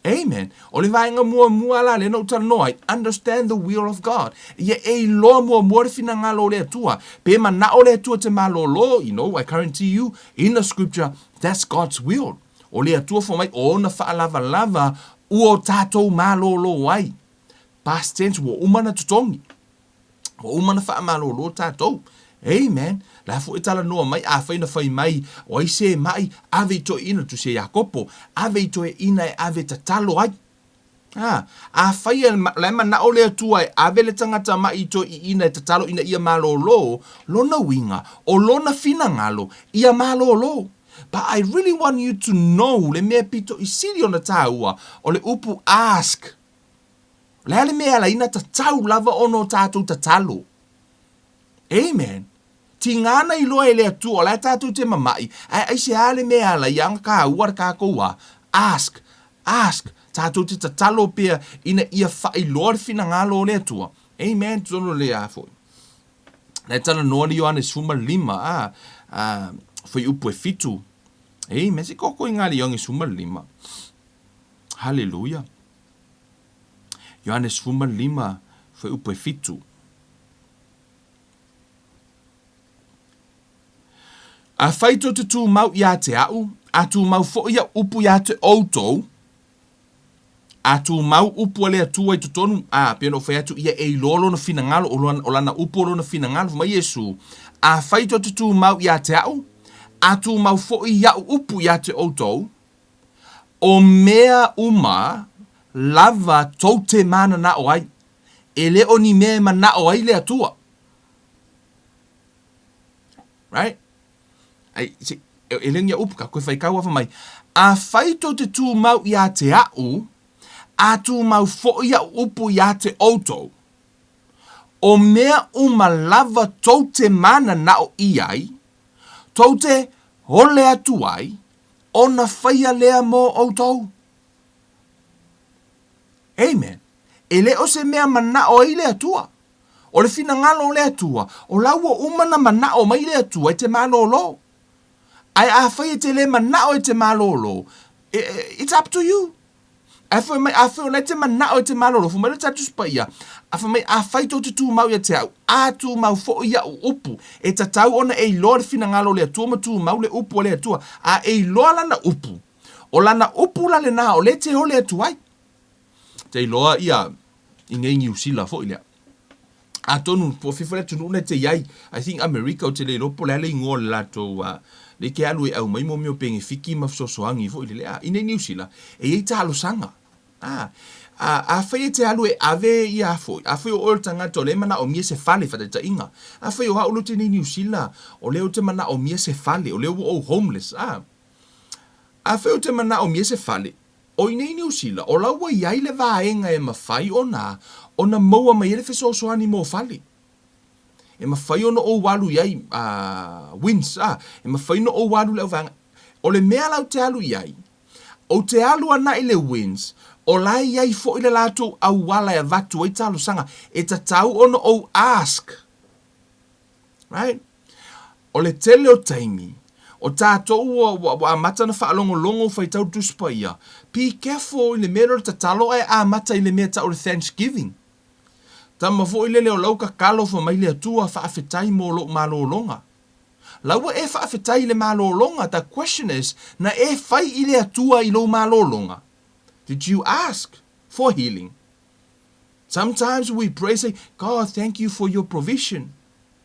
Amen. O le vaenga mua la le no tala noai, understand the will of God. Ia e loa mua fina ngalo le atua, pe ma na o le atua te malolo, you know, I guarantee you, in the scripture, that's God's will. O le atua fo mai, o na lava, uo tatou malolo ai. Past tense, wo umana tutongi. Wo umana malolo tatou. Amen. La fu itala noa mai a whaina whai mai o i se mai ave to ina tu se Jakopo ave to ina e ave tatalo ai. A whai la ma na ole atua e ave le tangata mai to ina e tatalo ina ia malolo lona winga o lona fina ngalo ia malolo. But I really want you to know le mea pito I siri ona tāua o le upu ask. Le mea la ina tatau lava ono tātou tatalo. Amen. Tingana I loa ele atu o la tātou te mamai. Ai se ale mea la ianga ka uar ka koua. Ask. Tātou te tatalo pia ina ia whai loa fina ngalo le atua. Amen. Tono le a foi. Le tala noa li Ioanes 5. Foi upu e fitu. Amen. Si koko inga le yongi suma lima. Hallelujah. Johannes suma lima. Foi upu e fitu. A faito te tu mau ia te au. A tu mau fo ia upu ia te outou. A tu mau upu le atua I tutonu. A peno fai atu ia e lolo na finangalo. O lana upu lo na finangalo. Ma Yesu. A faito te tu mau ia te au. A tu mau fo ia upu ia te outou. O mea uma lava tau te mana na o ai. E le o ni mea ma na o ai le atua. Right? Ai, e lengia upu ka koe whai kaua mai. A whaito te tū mau ia te au, a tū mau fo ia upu ia te outou. O mea uma lava tau te mana na o iai, tau te hole atu ai, o na whaia lea mō outou. Amen. E le o se mea mana o i le atua. O le fina ngalo o le atua. O laua umana mana o mai le atua I te malo o lo. Ai a whai te le mana o te malo o lo. It's up to you. A whai o te mana o te malo o lo. Fumai le tatu spaia. A whai tō te tū mau ia te au. A tū mau fo ia o upu. E ta tau ona e loa le fina ngalo le atua ma tū mau le upu o le atua. A e loa lana upu. O lana upu la le na o le te o le atuai. Te loa ia ingai New Zealand fo ilea. A tonu po fifole tunu ne te iai. I think America o te le lopo le ale ingo le lato le ke alu e au mai mo mio penge fiki ma fsosoangi fo ile lea. Ine New Zealand e i ta alo sanga. A whai te alu e ave I a fo. A whai o ol tanga to le mana o mie se fale fata ta inga. A whai o haulo te New Zealand o leo te mana o mie se fale. O leo o homeless. A whai o te mana o mie se fale. O inei New Zealand, o laua iai le vaenga e mawhai o na maua mai ele fesoasoani mo fale. E mawhai o na o walu iai, wins, e mawhai no o walu leo vanga. O le mea lau te alu iai, o te alu ana I le wins, o lai iai fo I le lato au wala e vatu e talo sanga, e ta tau o na o ask. Right? O le tele o taimi, o tātou a mata na whaalongo whai tau tuspa ia. Be careful I le mea ta talo e a mata I le mea ta o le Thanksgiving. Tama fo I le leo lau ka kalo fa mai le atua whaafetai mo lo malolonga. Laua e whaafetai le malolonga, the question is, na e whai I le atua I lo malolonga. Did you ask for healing? Sometimes we pray, say, God, thank you for your provision.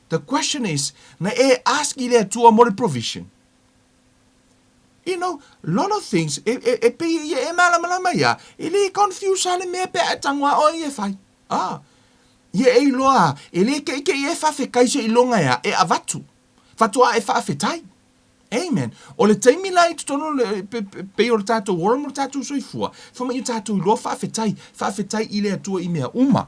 The question is, na e ask I le atua mo le provision. You know, a lot of things, e malamalama ia, e le confuse ale mea pe atangwa o I e whai. Ia e loa, e le ke e whawhekai se I longa ia, e avatu. Fatua e whawhetai. Amen. O le taimi lai tutono pe o le tātou wara mo le tātou soifua. Whama I tātou I loa whawhetai I le atua I mea uma.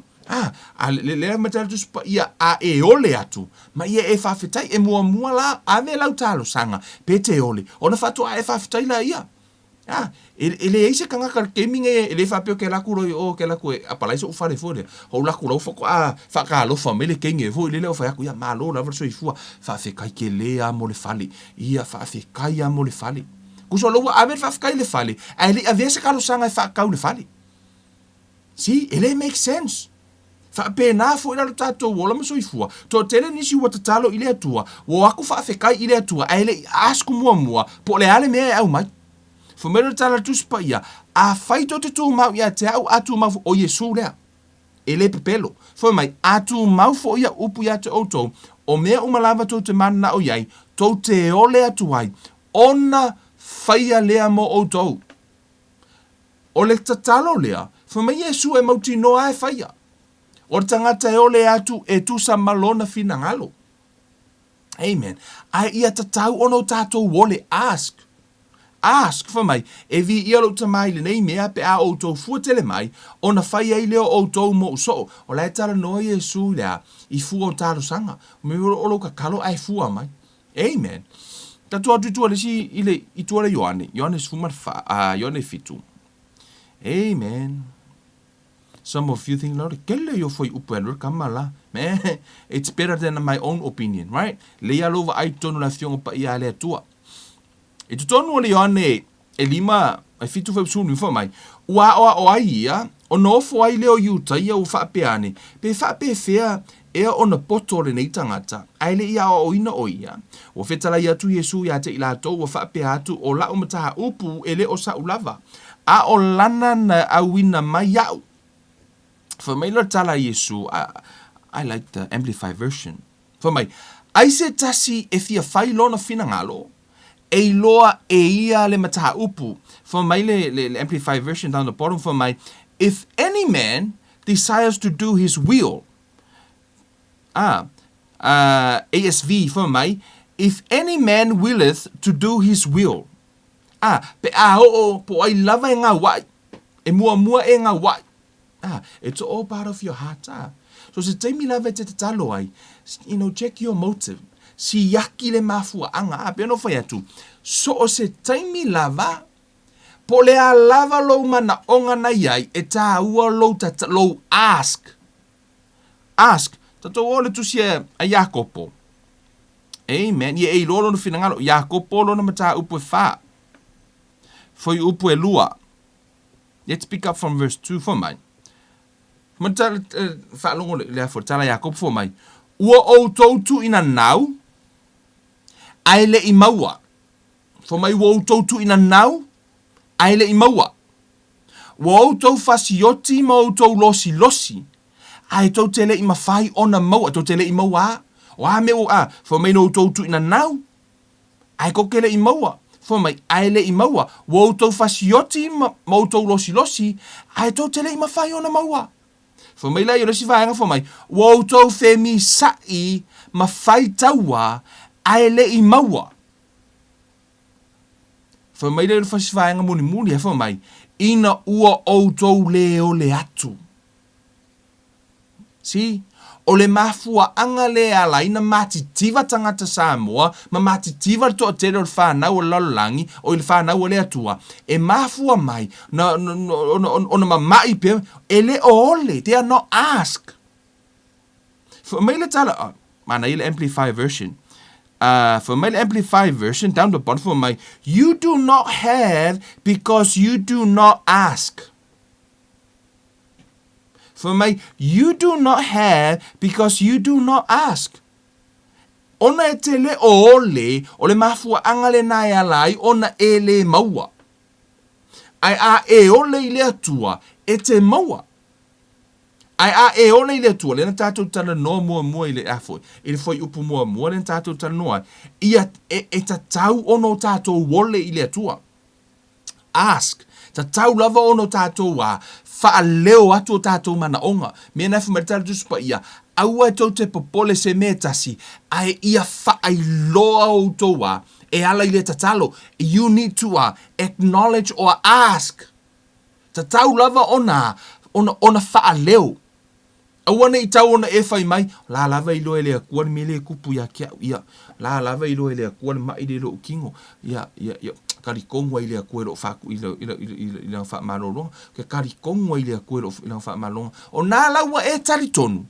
Le matatu spa ia a e ole atu. Ma ia e whawhetai e mua la ave lau talo sanga. Pe te ole. Ona fatua e whawhetai la ia. Ele eise kanga kar gaming e le whapeo ke laku roi o ke laku e apalai so ufare fore. Ho laku rau whako whaka alofa mele kenge fo ile leo whayaku ia malo la verso I fua. Whawhekai ke lea mo le fale. Ia whawhekai a mo le fale. Kuso loa ave whawhekai le fale. A ele avese kalo sanga e whakau le fale. See, ele make sense. Whapena fo ila tatou wola ma soifua. To tele nisi wa tatalo ile atua. Wo aku whawhekai ile atua. A ele asku mua. Po le ale mea au mai. Fumero tala tuspa ia. A whaito te tū mau ia te au atu mau o Yesu lea. E le pepelo. Fo mai atu mau fo ia upu ia te outou. O mea umalava tō te mana na o iai. Tō te ole atu ai. Ona whaia lea mo outou. O le tatalo lea. Fo mai Yesu e mauti noa e whaia. O tangata e ole atu e tu sa malona fina ngalo. Amen. Ai ia tatau ono tātou wole ask. Ask for mai, e vi ia lo tamai le nei mea pe a outou fuatele mai, o na whai ei leo outou mo uso, o lai tala noa Yesu lea, I fua o talo sanga, me olo ka kalo ai fua mai. Amen. Tatua tutua le si I tua le Ioane, Ioane sfumar Ioane fitu. Amen. Some of you think, Lord, kele yo foi upelur kamala. Man, it's better than my own opinion, right? Le alo va ai tonu la fiongo pa ia le tua. E tu tonu le yone e lima ai fitu fa sunu fa mai. Ua o ai ia, o no fo ai leo yuta ia u fa peane. Pe fa pe fea e ona poto le nei tangata. Ai le ia o ina o ia. O fetala ia tu Yesu ia te ila to o fa pe atu o la o mataha upu ele o sa ulava. A o lana na awina mai au. For my Lord tala Yesu, I like the Amplified version. For my, ai se tasi e fia fai lona finangalo, e loa e ia le mataha upu. For my le Amplified version down the bottom, for my, if any man desires to do his will, ASV for my, if any man willeth to do his will, pe po ai lava e ngā wai, e mua e ngā wai. It's all part of your heart. So se taimi lava te talo ai, check your motive. Si yaki le mafua anga, pe no fai atu. So o se taimi lava, po le a lava lo mana onga na iai, e tā ua lo ask. Ask. Tato ole tu si a Jakopo. Amen. Ye e lolo no finangalo, Jakopo lo na mata upu e wha. Foi upu e lua. Let's pick up from verse 2 for mine. Mata whaalongo lea for tala Jakob for mai. Ua o tautu ina nau, ai le I maua. For mai ua o tautu ina nau, ai le I maua. Ua o tau fasioti ma o tau losi. Ai tau tele I mawhai ona maua, tau tele I maua. O a me o for mai no tautu ina nau, ai kokele I maua. For mai ai le I maua. Ua o tau fasioti ma o tau losi, ai tau tele I mawhai ona maua. For mai lai o lesi whaenga for mai, wau tau whemi sai ma whai taua ai le I maua. For mai lai o lesi whaenga muni for mai, ina ua o tau leo le atu. See? O le mafua anga le ala ina matitiva tangata Samoa, ma matitiva to tere o whanau o lalolangi, o il whanau o le atua. E mafua mai, ona mamai pe, ele o ole, they are not ask. For me le tala, mana ile Amplified version. For my Amplified version, down the bottom for my, you do not have because you do not ask. For my, you do not have because you do not ask. Ona e te le o le mafua angale nai alai, ona e le maua. Ai a e ole I le atua, e te maua. Ai a e ole I le atua, le na tātou tala noa mua I le afo. I le foi upu mua, le na tātou tala noa. Ia e ta tau ono tātou wole I le atua. Ask. Ta tau lava ono tātou wa. Fa leo atu o tātou mana onga. Mea nafu maritala tusupa ia. Aua tau te popole se me tasi. Ai ia fa ai loa o toa. E ala I le tatalo. You need to acknowledge or ask. Ta tau lava ona fa leo. Aua I tau ona e fai mai. La lava I loa ele a kuani me le kupu ia kia. Ia. La lava I loa ele a kuani mai le lo kingo. Ia. Karikongo ile akuero faku ile fa malolo ke karikongo ile akuero ile fa malolo o na lawa e talitonu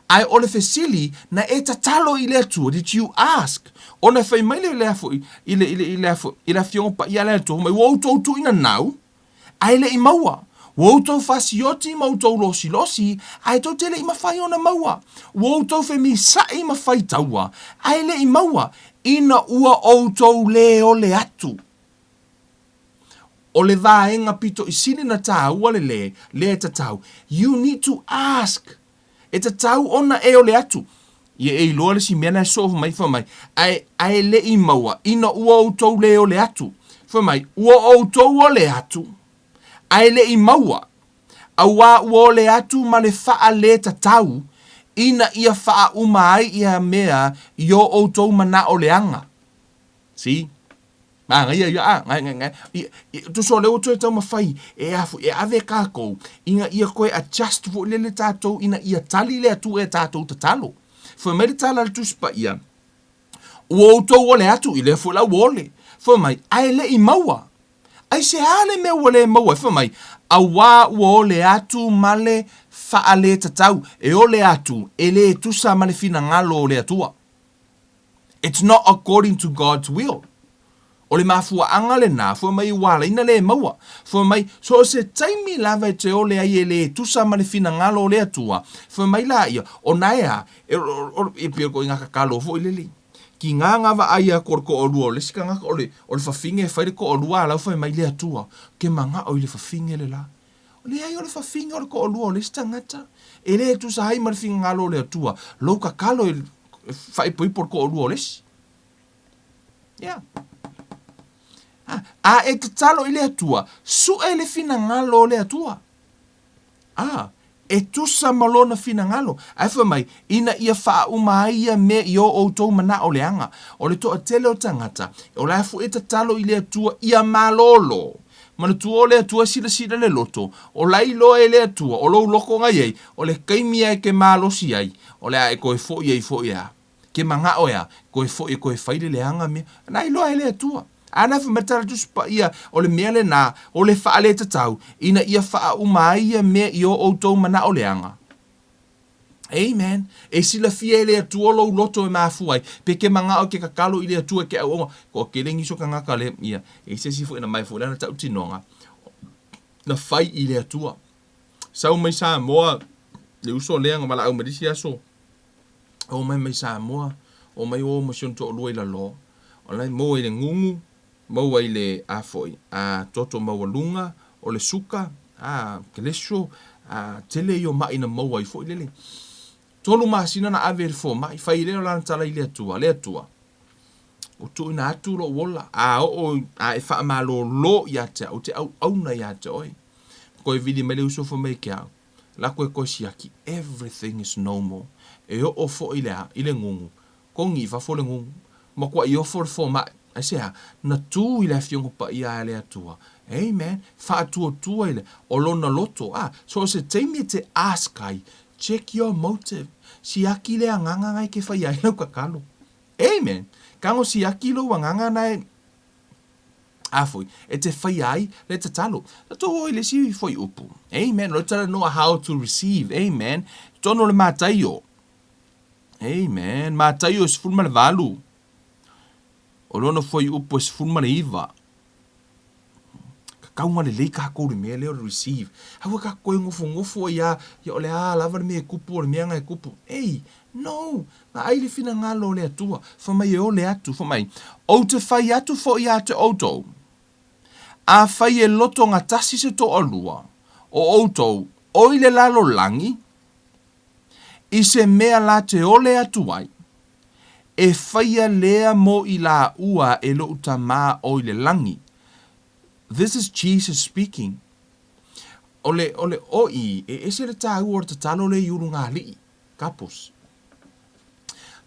ai ole fesili na e tatalo ile tu did you ask ona fe mai le afo ile fion pa ia le to mai wo to ina nau ai le I maua wo to fasioti mo to losi ai to tele I mafai ona maua wo to fe mi sai mafai taua ai le I maua ina ua o to le atu. O le vaenga pito I sini na tau wale le tatau. You need to ask. E tatau ona e o le atu. Ie e loa le si mena e sofu mai fa mai. Ai le I maua. Ina ua o tau le o le atu. Fa mai, ua o tau o le atu. Ai le I maua. Awa ua o le atu ma le faa le tatau. Ina ia faa umai ia mea yo o tau mana o le anga. See? Ngai. Tu so le oto e tau mawhai, e ave kākou, inga ia koe adjust vo le tātou, ina ia tali le atu e tātou tatalo. Fo mai le tala le tuspa ia, uoutou o le atu, I le fo la wole. Fo mai, ai le I maua, Ai se hale me ua le maua, mai, a wā ua ole atu male faa le tatau, e ole atu, e le tusa male fina ngalo o le atua. It's not according to God's will. O le mafua anga le nā, fua mai wala ina le maua. Fua mai, so se taimi lava te ole ai e le tusa male fina ngalo o le atua. Fua mai la ia, o naea, e pia ko inga kakalo fo ilili. Ki ngā ngawa ai a kor ko olua, le sika ngaka o le whawhinge e whaire ko olua, lau whai mai le atua. Ke manga o le whawhinge le la. O le ai o le whawhinge o le ko olua, le sita ngata. E le tusa hai male fina ngalo o le atua. Lau kakalo e whai pui por ko olua o lesi. Yeah. A e te talo i le atua, su e le fina ngalo o le atua. E tusa malona fina ngalo. Ai wha mai, ina ia wha umaia me i o outou mana o le anga. O le toa tele o tangata, o le afu e te talo i le atua ia malolo. Mana tua o le atua sila le loto, o lai loa e le atua, o lou loko ngai ei, o le kaimia e ke malosi ai, o le a e koe fo i a. Ke manga o ea, koe fo i koe whaile le anga mea, nai loa e le atua. Ana fa matara tuspa ia o le mea le nā, o le wha le tatau, ina ia wha umaia mea i o outou mana o le anga. Amen. E sila fia le atua lou loto e mafuai, pe ke manga o ke kakalo i le atua ke au onga, ko ke lengi so ka ngaka le ia, e se sifo ina mai fo lana tau tinonga, na whai i le atua. Sau mai sa moa, le uso leanga mala au marisi aso, o mai sa moa, o mai o mosion to lua i la lo, o lai mo i le ngungu, mau ai le afoi, a toto mawalunga, o le suka, a kelesho, a tele i o mai na mau ai foi lele. Tolu masina na ave fo mai, fai leo lana tala i le atua. O tu ina atu lo wola, a e wha malo lo ia te, o te au na ia te oi. Koe vidi mele uso fo mei ke au. La koe koe siaki, everything is normal. E o fo i le ngungu. Ko ngi fa fo le ngungu. Ma kua i o fo mai. Ai sea, na tu i le fiongo pa ia le atua. Amen. Fa tua ile. O lona loto. So se teimi te askai. Check your motive. Si aki le anganga ngai ke whai ai lau kakalo. Amen. Kango si aki lo anganga nai afoi. E te whai ai le te talo. Na to hoi le si foi upu. Amen. Lo tala know how to receive. Amen. Tono le mātaio. Amen. Mātaio is fulma le valu. O lona foi upo se fulma le iwa. Ka kaunga le lei ka kou le mea leo receive. Hawa ka koe ngofo ia o le lava le mea kupu o le mea ngai kupu. Ei, no. Nga ai le fina ngalo le atua. Whamai e o le atu, whamai. O te whai atu fo ia te outou. A whai e loto ngā tasi se to alua. O outou, o i le lalo langi. I se mea la te ole atu ai. E whaia lea mo i la ua e lo utama o i le langi. This is Jesus speaking. Ole oi, e se le tā ua ta talo le iuru ngā li. Kapos.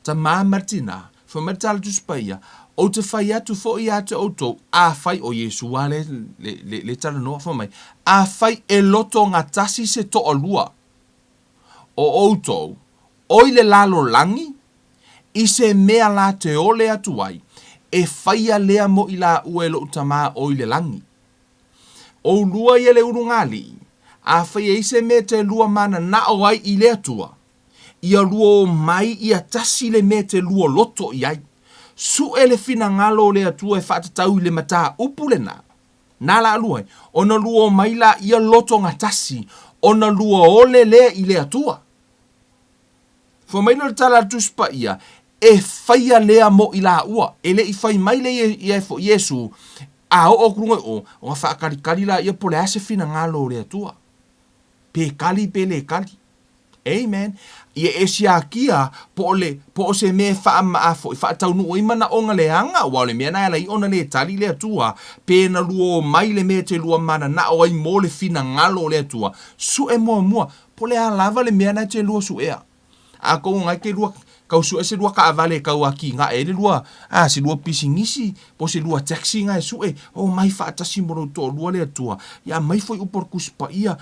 Ta mā martina, wha martala tu spaia, o te whai atu fo i ate outou, a whai o Yesu a le tala noa wha mai, a whai e loto ngā tasi se to alua. O outou, o i le lalo langi, i se mea la te ole atu ai, e whaia lea mo i la uelo utama o i le langi. O lua i le urungali, a whaia i se mea te lua mana na o ai i le atua. Ia lua o mai i a tasi le mea te lua loto i ai. Su e le fina ngalo le atua e whatatau i le mata upu le na. Nā la alua, ona lua o mai la ia loto ngā tasi, ona lua o le i le atua. Fo mai no tala tuspa ia, e whaia lea mo i la ua, e le i whai mai le i e fo Yesu, a o kurunga o ngā whakarikari la ia po le ase fina ngalo le atua. Pe kali pe le kali. Amen. Ia e si kia po o se me wha maafo, i wha tau nu o imana o nga le anga, wa le mea na i ona le tali le atua, pe na luo mai le me te lua mana na o ai mo le fina ngalo le atua, su e mua, po le a lava le mea na te lua su ea. A kou ngai ke lua, kau su e se lua ka avale kau aki, nga e le lua, se lua pisingisi, po se lua taxi ngai su e, o mai wha atasi moro to lua le atua, ia mai foi upor kuspa ia,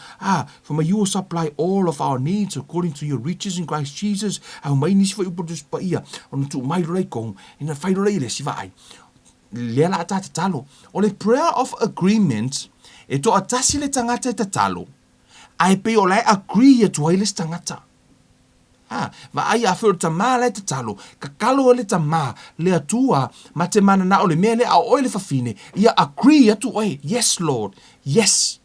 for you will supply all of our needs according to your riches in Christ Jesus, au mai nisi foi upor kuspa ia, ono tu mai rei kong, ina whai rei le si vai. lea la ata tatalo. O le prayer of agreement, e to atasi le tangata e tatalo. Ai pe o lai agree e tuai le tangata. Va ai a whero ta maa le te talo, ka kalo le ta maa, le atua, ma te mana na o le mea le a oile fafine, ia agree atu oi, yes Lord, yes.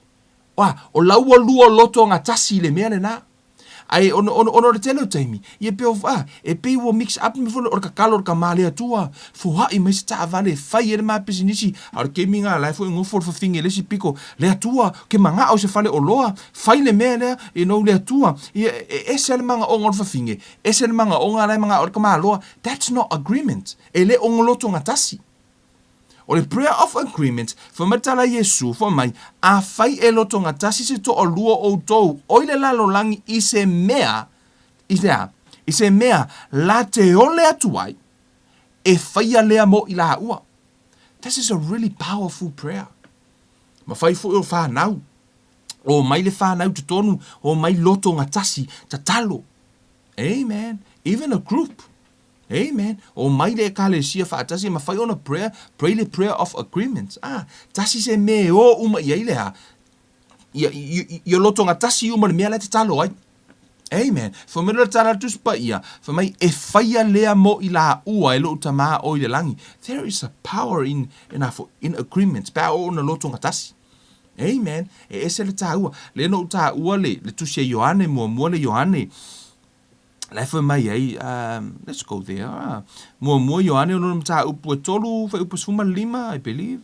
O laua lua loto ngā tasi le mea le na. Ai ono le tele o taimi, ia pe o e pe ua mix up me folo, o ka kalo o ka maa le atua, fuha i mai se ta avale, fai ele maa pesinisi, a ke minga lai fo ngofo le fafinge le si piko, le atua, ke manga au se fale o loa, fai le mea lea, e no le atua, ia e se le manga o ngol fafinge, e se le manga o ngā lai manga o ka maa loa, that's not agreement, e le ongoloto ngā tasi. O le prayer of agreement, whamatala Yesu, whamai, a whai e loto ngā tasi se to o lua o tou, oile la lo langi i se mea, i se mea, la te ole atuai, e whaia lea mo i la ua. This is a really powerful prayer. Ma whai fo o whanau, o mai le whanau te tonu, o mai loto ngā tasi, ta talo. Amen. Even a group. Amen. O mai le kalesia whaatasi ma whai ona prayer, pray le prayer of agreements. Tasi se me o uma i eile ha. Ia loto ngā tasi uma le mea le te talo ai. Amen. Whamira tala tuspa ia, whamai e whaia lea mo i la ua e lo utamaa o i le langi. There is a power in agreements, power ona loto ngā tasi. Amen. E ese le tā ua. Le no tā ua le tusia Ioane, mua le Ioane. Lefa mai ai, let's go there. Mua Ioane ono mta upu e tolu, fa upu suma lima, I believe.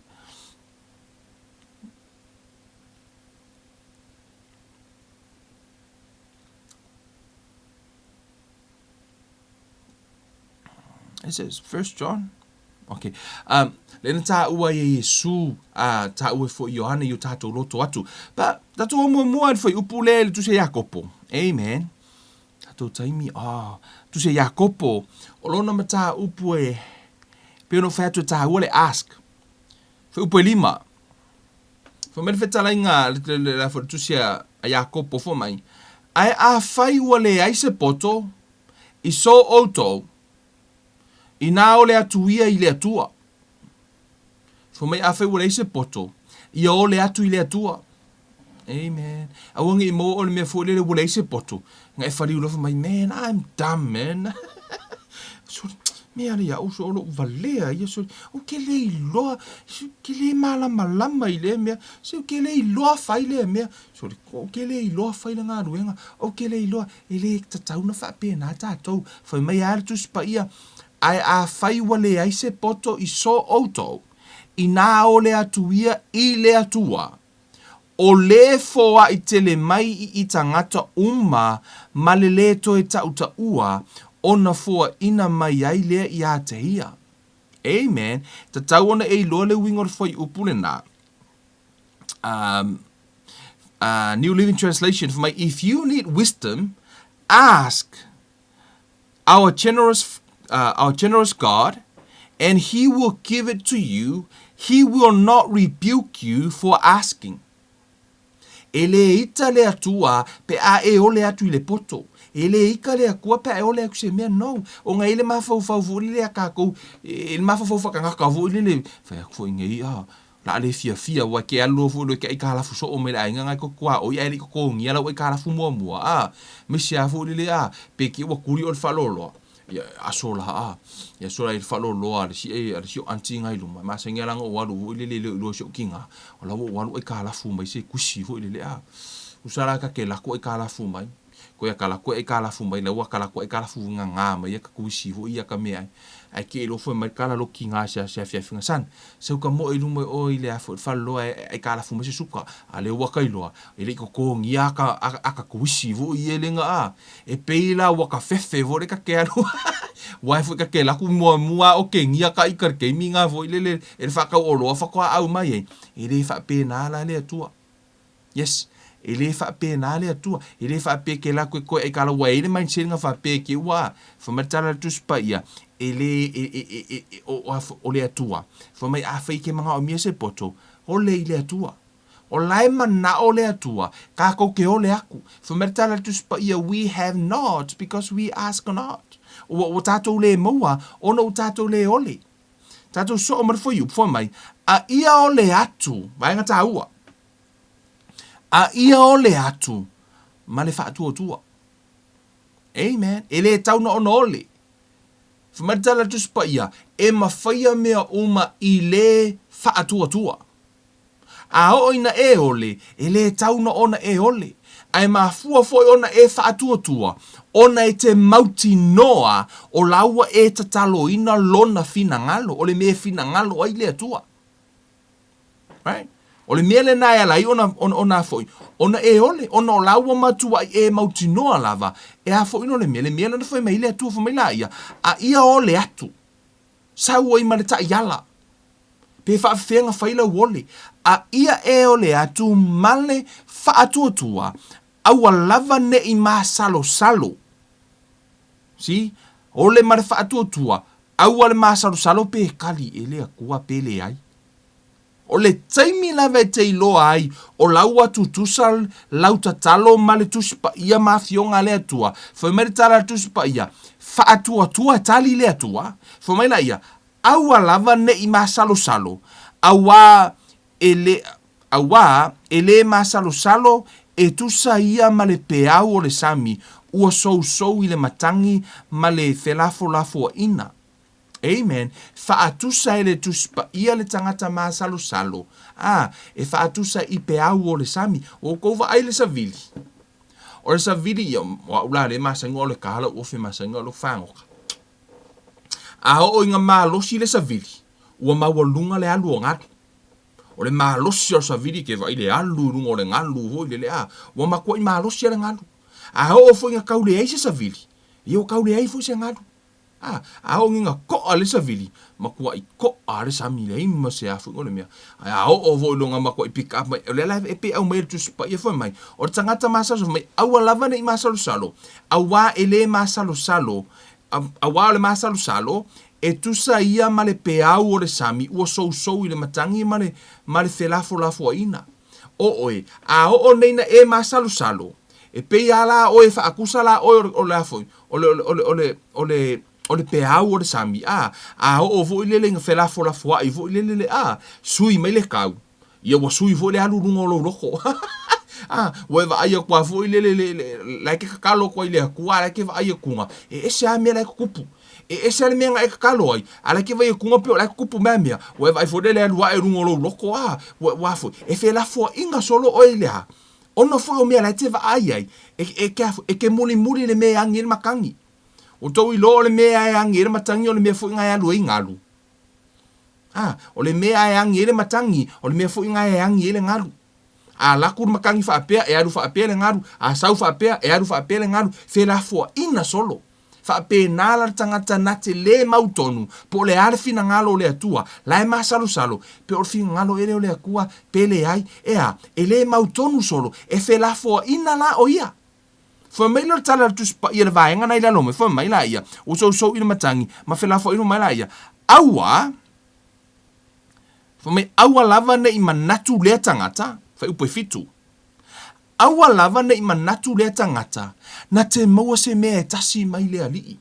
It says 1 John. Okay. Lena tā ua e Yesu, tā ua fo Ioane yu tātou loto atu. But, tātou mua fo upu le tusia Jakopo. Amen. Tātou taimi, tu se Jakopo, o lona mata upu e, pe ono whai atu tā ua le ask. Whai upu e lima. Whai mele whetala inga, le tu se a Jakopo fo mai. Ai a whai ua le aise poto, I so outou, I nā o le atu ia I le atua. Whai mai a whai ua le aise poto, I o le atu I le atua. Amen. Awangi I mo o le mea fo le ua le aise poto. Nga e whari ulofa mai, man, I'm dumb, man. So, mea rea, o so olo valea, ia so, o ke le iloa, ke le malama I le mea, so ke le iloa whai le mea, so o ke le iloa whai le ngā ruenga, o ke le iloa, e le tatauna whape nā tātou, whai mai are tu spa ia, ai a whai wa le aise poto I so outou, I nā o le atuia I le atua, o le foa I tele mai I tangata uma ma le to e tauta ua ona foa ina mai ai lea I a te hia. Amen. Ta tau ona e loa le wingor foi upule na. New Living Translation for my, if you need wisdom, ask our generous God, and He will give it to you. He will not rebuke you for asking. E le ita le atua pe a e ole atu I le poto. E le ika le akua pe a e ole aku se mea no. O nga ile mafau furi le a kākou. E le mafau whakangaka furi le. Whai aku fo ingei la le fia wa ke alo fo le ke ika halafu so o me la inga ngai kokua. O ia e li koko ngia la wa ika halafu mua. Misi a furi le pe ki wa kuri o le whalolo. Ya asola ya sola I whalolo le si o anti ngai luma. Ma se ngia langa o walu le lo si o kinga. O la walu e ka halafu mai se kusi fo le usara ka ke lako e ka halafu mai. Ko ia ka lako e ka halafu mai le wa ka lako e ka halafu nga mai ka kusi fo ia ka mea. Ai ke lo fo mai kala lo kinga se fia finga san. Se ka mo I luma o I le a whalolo e ka halafu mai se suka. A le waka iloa. E le ko ngia aka kusi fo I le nga e peila waka fefe fo le ka ke alo. Wai fo ka ke lako mua o ke ngia ka ikar ke minga fo I le e whaka o loa whaka au mai e le whape nā la le atua. Yes. E le whape nā le atua. E le whape ke lako koe e kala wai le main senga whape ke ua. Whamatala tuspa ia. E le o le atua. Whamai a whai ke manga o mia se poto. O le I le atua. O lai mana o le atua. Kako ke o le aku. Whamatala tuspa ia. We have not because we ask not. O tatou le maua. Ono tatou le ole. Tātou so o marafoi upo mai, a ia o le atu, vaenga tā ua. A ia o le atu, ma le whaatua tua. Amen. E le tau na ona ole. Whamatala tuspa ia, e mawhaia mea uma i le whaatua tua. A o ina e ole, e le tau na ona e ole. Ai mafua foi ona e whaatua tua. Ona e te mauti noa o laua e tatalo ina lona fina ngalo. O le mea fina ngalo ai le atua. Right? O le mea le nai alai ona foi. Ona e ole, ona o laua matua e mauti noa lava. E a foi no le mea lana foi mai le atua foi mai la ia. A ia o le atu. Sau o i maneta iala. Pe whaafenga whaila wole. A ia e o le atu male whaatua tua. Aua lava ne i maa salo salo. Si? O le mare whaatua tua. Aua le maa salo salo pe kali e le akua pe le ai. O le taimi lava e te iloa ai. O laua tutusal lau tatalo male tuspa ia maa fionga le atua. Fai mare tala tuspa ia. Whaatua tua tali le atua. Fai mai la ia. Aua lava ne i maa salo salo. Aua ele maa salo salo. E tusa ia ma le peau o le sami, ua sou i le matangi ma le lafo ina. Amen. Whaatusa e le tuspa ia le tangata ma salo. E whaatusa i peau o le sami, o kouwa ai le savili. O le savili ia, wa ula le masanga o le kahala uofe masanga o le whangoka. A o inga maa losi le savili, ua maua lunga le alu o ngatu. O le malosi o savili ke vai le alu rungo le ngalu hoi le a. Wa makua i malosi le ngalu. A ho fo inga kaule ai se savili. Io kaule ai fo se ngalu. A ho inga ko ale savili. Makua i ko ale sami le ima se afu ngole mea. A ho fo longa makua i pick up mai. Le live epe au mai tu spa ia fo mai. O tangata masa so mai. Awa lava ne i masalo salo. Awa ele masalo salo. Awa le masalo salo. E tusa ia ma le peau o le sami, ua sou i le matangi ma le lafo ina. O oe, a o neina e masalo salo. E pei ala oe whaakusa la oe o le afoi, o le peau o le sami. A o vo i lele nga lafo ai, vo i lele sui mai le kau. Ia wa sui vo le alu rungo lo roko. Wa va ai kwa vo i lele like kakalo kwa i le kua, like va ai kunga. E se a me like kupu. E se ale mea nga e kakalo ai, ala ke vai e kunga peo, lai kupu mea mea, wa e vai fodele alua e rungo lo loko wa fo, e fe la fo inga solo o ilea, ono fo o mea lai te va ai, e ke muli le mea angi le makangi, o tau i lo le mea angi le matangi, o le mea fo inga e alu e ngalu, o le mea angi le matangi, o le mea fo inga e angi le ngalu, a laku makangi fa apea, e alu fa apea le ngalu, a sau fa apea, e alu fa apea le ngalu, fe la fo ina solo, fa pe nala tangata nate le mautonu po le ale fina ngalo le atua la e masalo pe o fina ngalo ele o le akua pe le ai e le mautonu solo e fe la fo ina la o ia fo mai lo tala tu spa ia va nga na ila lo me fo mai la ia o so ina matangi ma fe la fo ina mai la ia aua fo mai aua lava ne i manatu le tangata fa upo fitu aua lava ne i manatu le tangata, na te maua se mea e tasi mai le alii.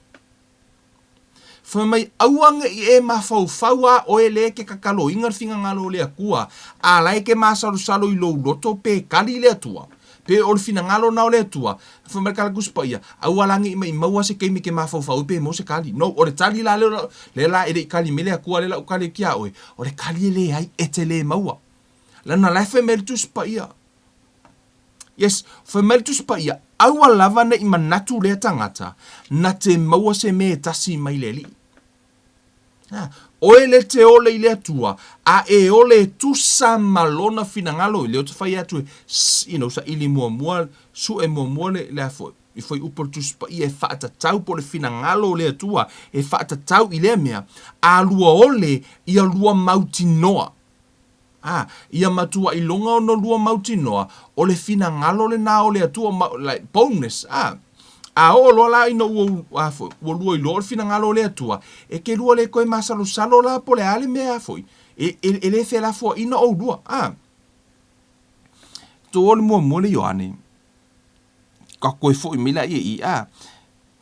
Fa mai auanga i e mawhauwhaua o e le ke kakalo ingar finga ngalo le akua, a lai ke masalo i lo loto pe kali le atua, pe o le fina ngalo nao le atua, fa mai kala kuspa ia, aua langi i mai maua se keimi ke mawhauwhau pe mo se kali. No, o le tali la le la e le kali me le akua le la ukali kia oe, o le kali e le ai e te le maua. Lana laife me le tuspa ia. Yes, fa meltus pa ia aua lava na i manatu le tangata na te maua se me tasi mai le li. O le te ole i le atua a e ole tusa malona finangalo i le o te whai atu sa ili mua su e mua le afo i foi upor tuspa ia e whaatatau po le finangalo le atua e whaatatau i le mea a lua ole i a lua mauti noa. Ia matua i longa o no lua mauti noa, o le fina ngalo le na o le atua, like, bonus, o loa la ina ua lua i loa le fina ngalo le atua, e ke lua le koe masalo la po le ale mea afoi, e le fe la fua ina o lua, to ole mua le Ioane, ka koe fo i mila i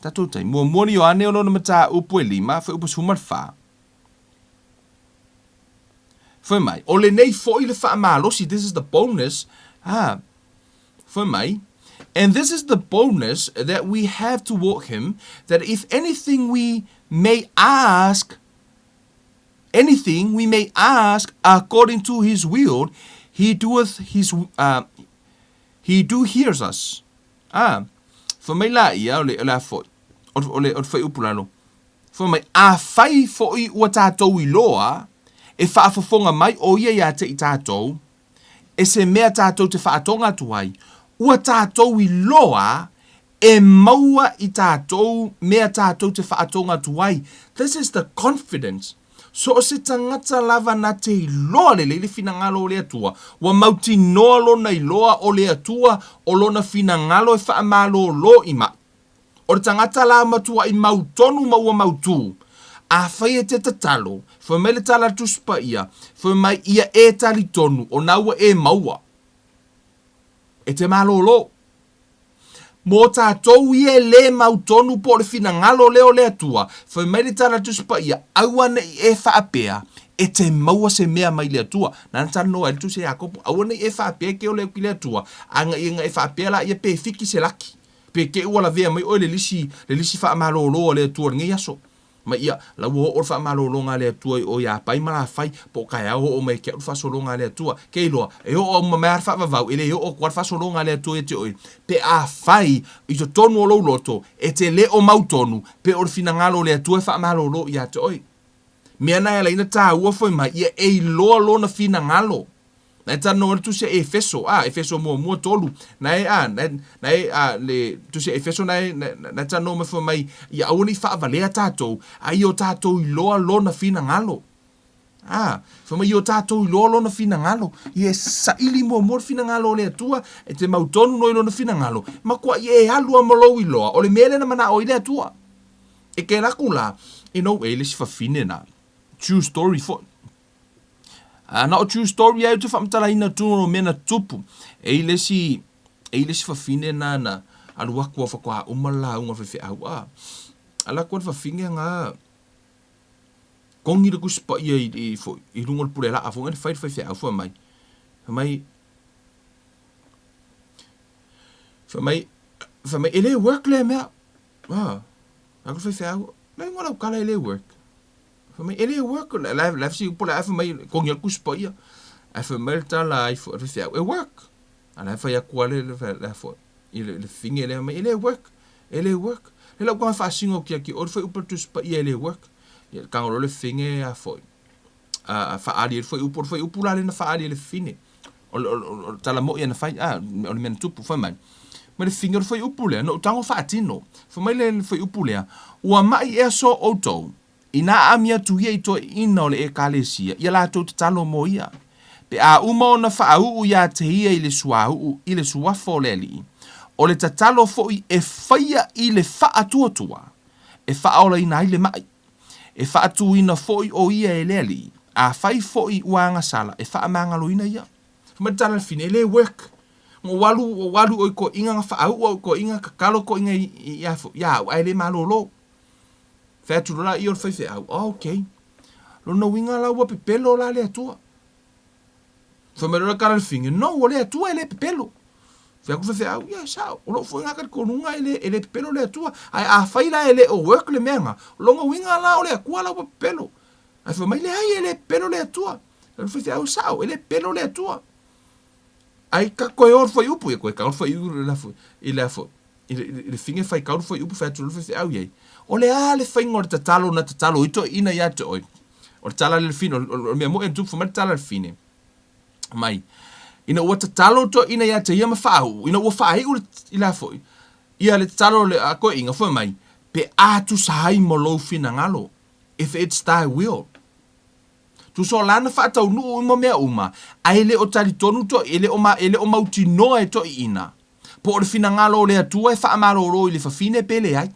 tatou tai, mua le Ioane o lona mata upu e lima, fe upu sumar faa, Foi mai. O le nei fo i le whaamalosi. This is the bonus. Foi mai. And this is the bonus that we have toward him, that if anything we may ask according to his will, he do hears us. For mai la ia o foi. O foi upulano. For mai a fai foi ua tātou I loa, e whaafafonga mai o ia te I tātou, e se mea tātou te whaatonga tuai, ua tātou I loa, e maua I tātou, mea tātou te whaatonga tuai. This is the confidence. So o se tangata lava na te I loa le finangalo o le atua, wa mauti noa lona I loa o le atua, o lona finangalo e whaamalo lo ima. O le tangata la matua I mautonu maua mautu. A whai e te tatalo, whai mai le tala tuspa ia, whai mai ia e tali tonu, o naua e maua. E te malolo. Mō tātou ia le mautonu po le finangalo leo le atua, whai mai le tala tuspa ia, aua nei e whaapea, e te maua se mea mai le atua. Nana tana noa ele tu se Jakopo, aua nei e whaapea ke o leo ki le atua, anga ia e whaapea la ia pe fiki se laki. Pe ke ua la vea mai o le lisi whaamalolo le atua ngai aso. Ma ia, la wo o whaamalolo ngā le atua o ia pai mala whai, po kai au o mai ke o whasolo ngā le atua. Ke iloa, e o mamea whaavavau, ele o kwar whasolo ngā le atua e te oi. Pe a whai, I to tonu o loto, e te le o mautonu, pe o finangalo le atua whaamalolo ia te oi. Mea nai ala ina tā ua whai mai, ia e loa lona finangalo. Nai tano tu se Efeso, Efeso mua tolu. Nai le tu se Efeso nai tano me fo mai ia auni whaavalea tātou, ai o tātou I loa lona finangalo. Fo mai o tātou I loa lona finangalo, ia saili mua finangalo le atua, e te mautonu no I lona finangalo. Ma kua ia e alua malou I loa, o le mele na mana o I le atua. E ke rakula, e le si whawhine na. True story fo. Na o true story ai te whamtara ina tūno mena tupu. E le si whawhine na alua kua whakua umala unga whewhi au. Ala kua whawhinge ngā kongi ra kuspa ia I runga pure la afu ngani whai au fua mai. Whamai ele work le mea. Aku whai au. Lai ngora ukala ele work. Fai ele work la si pola fa mai kongi al kuspa ia. Fa mai tala ai fo fa e work. Ala fa ya kwale la fo. Le finge le mai ele work. Ele work. Le la kwa fa singo ki or fa upar tuspa ia ele work. Ya ka le finge a fo. Fa ali fo upor fa upula le na fa ali le fine. O tala mo ia na fa o le men tupu fa mai. Ma le finge fa upule no tango fa atino. Fa mai le fa upule. Wa mai e so auto. Ina amia tu ia I to ina o le e kalesia, ia la tau te talo mo ia. Pe a uma o na whaau ia te hia I le suahu, I le suafo le li. O le tatalo fo I e whaia I le whaatuatua. E whaola ina I le mai. E whaatu ina fo I o ia e le li. A whai fo I uanga sala, e whaamangalo ina ia. Fumatala fine, le work. Ngo walu o ko inga whaau o ko inga kakalo ko inga ia fo. Ia, ai le malolo. Fatu la I or fai au. Okay. Lo no winga la ua pepelo la le atua. Fa me ra kara finge. No, o le atua ele pepelo. Fa ku fai au. Ya sao. O lo fo nga ka konunga ele pepelo le atua. Ai a fai la ele o work le menga. Lo ngo winga la o le akua la ua pepelo. Ai fa mai le ai ele pepelo le atua. Lo fai au sao. Ele pepelo le atua. Ai ka koe or fai upu. E koe ka or fai upu la fo. Ile fo. Ile finge fai ka or fai upu fai tu lo fai au yei. O le ale whainga o le tatalo na tatalo ito ina ia te oi. O le tala le fine, o mea mo e tupu mai tala le fine. Mai, ina ua tatalo to ina ia te ia ma whaahu, ina ua whaahi ule ila foi. Ia le tatalo le a koe inga foi mai, pe atu sahai mo lou fina ngalo, if it's thy will. Tu so lana whaatau nuu ima mea uma, a ele o tari tonu to, ele o mauti noa e to ina. Po o le fina ngalo le atua e whaamaro ro i le whafine pele ai.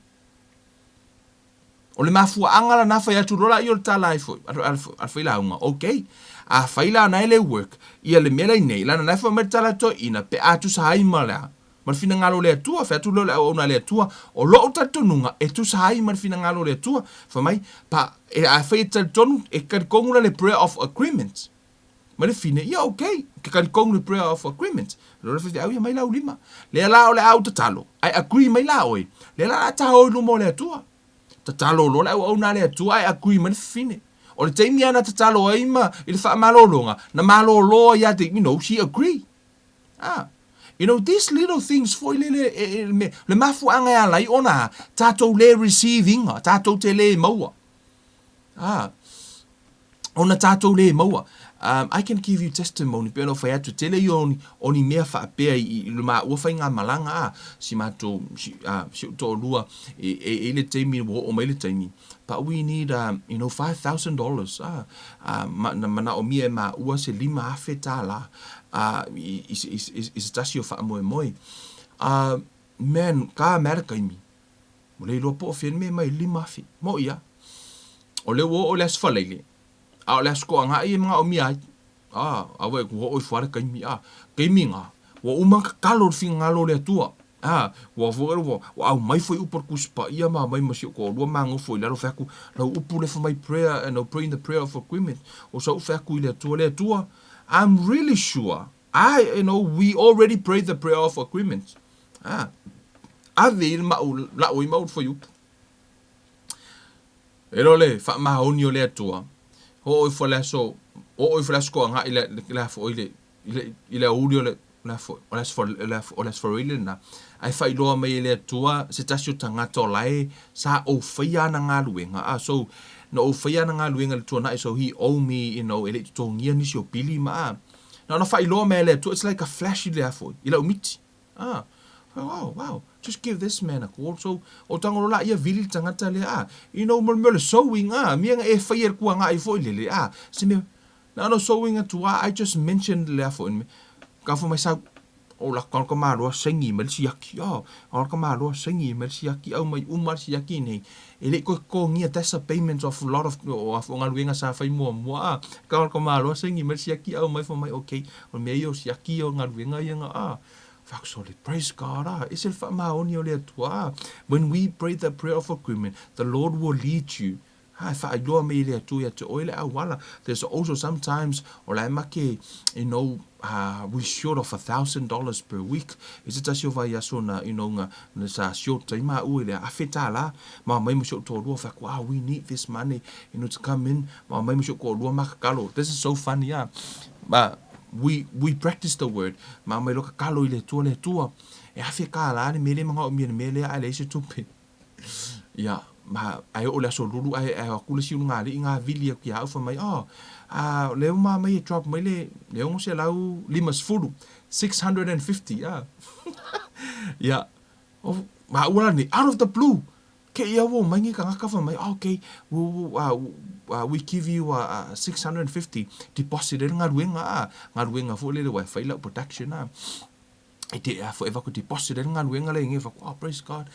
O le mafua angala na fai atu rola I o le tala ai foi. Al fai la unga. Okay. A fai la na ele work. Ia le mela I nei. Lana na fai mer tala to ina. Pe atu sa haima lea. Mar fina ngalo le atua. Fai atu lola o na le atua. O lo o tatonunga. E tu sa haima mar fina ngalo le atua. Fai mai. Pa a fai tala tonu. E kar kongula le prayer of agreement. ma le fine ia okay ke kan kong le prayer of agreement lo le fiti au ia mai la ulima le la o le au tatalo I agree mai la oi le la ta ho lu mo le tua tatalo lo la au na le tua I agree ma le fine o le taimi ana tatalo ai ma i le fa malolonga na malolo ia te she agree these little things for le mafu anga ya lai ona tato le receiving tato te le maua ona tato le maua I can give you testimony pero fa atu tele yo oni mea fa pe I le ma ua fa nga malanga si mato si to lua e le taimi o mai le taimi but we need $5,000 mana o mia ma ua se lima afeta la is tasio fa moi man ka America mi mo le lo po fe me mai lima fi mo ia o le wo o le asfalele a le sko nga I mga o mi ai awe ko o fare kai mi kai mi nga wo uma kalo finga lo le tua wo wo au mai foi upor kuspa ia ma mai masio ko lo mango foi la fa ku la upule for my prayer and pray in the prayer of agreement o so fa ku le tua I'm really sure we already prayed the prayer of agreement ave ma la o ma for you le fa ma oni o le tua o foi la so o foi la sko nga ile fo ile audio le la fo o las for ile na ai fa ilo mai le tua se tasio tanga to lai sa o fia na nga luenga so no o fia na nga luenga le tua na so he owe me ele to ngia ni sio pili ma no fa ilo mai le tua it's like a flash ile fo ile o miti wow just give this man a call so o tango la ia vili tanga tale mo le sewing mi nga e fa ku nga I fo ile se me no sewing atua I just mentioned le fo ka fo mai sa o la ka ma lo sengi mal siaki o ka ma lo sengi mal siaki au mai umar siaki nei ele ko ngia that's a payment of a lot of nga luenga sa fai mo ka ma lo sengi mal siaki au mai fo mai okay o me yo siaki o nga luenga ia Actually, praise God. When we pray the prayer of agreement, the Lord will lead you. There's also sometimes, we short of $1,000 per week. Is it as you short we need this money, to come in. This is so funny, but we practice the word ma mai loka kalo ile tua e afi kala ni mele manga o mele ale se tupe ya ma ai o la so lulu ai akula si nga li nga vili ki ha fa mai le ma mai drop mai le ngo se lau limas fulu 650 ya ma ula ni out of the blue ke ia wo mangi ka ngaka fa mai okay we give you 650 deposit nga ruenga fo le wifi la protection ite fo eva ko deposit nga ruenga le nge fa praise God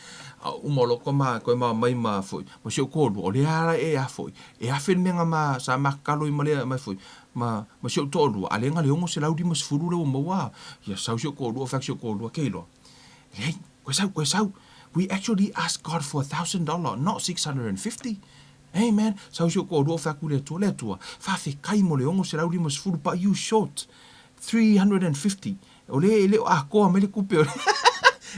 umolo ko ma mai ma fo mo sio ko lo le ala fo afen menga ma sa ma kalo ma le ma fo ma sio to lo ale nga le ngo se laudi mas furu le mo wa ya sa sio ko lo fa sio ko lo ke lo hey ko sa we actually asked God for $1,000, not 650. Amen. So you go do fa kule to le tua. Fa fe kai mo le ongo se laudi mas fulu but you short 350. Ole ko me le kupe.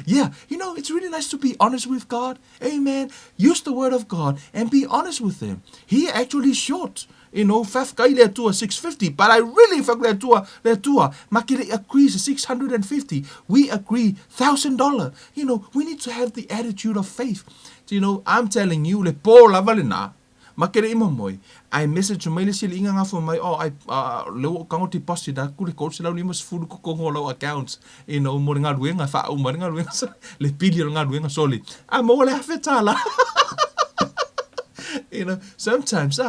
Yeah, it's really nice to be honest with God. Amen. Use the word of God and be honest with him. He actually short. Faf kai le tua 650, but I really fak le tua. Makile agrees 650. We agree $1,000. We need to have the attitude of faith. I'm telling you, le po la valena. Makere ima moi. I message mai le sili inga ngafo mai I le kango ti posti da ku le ko se la lima fulu ko ngolo accounts mo nga luenga fa o mo nga luenga le pili nga luenga soli mo le afetala. Sometimes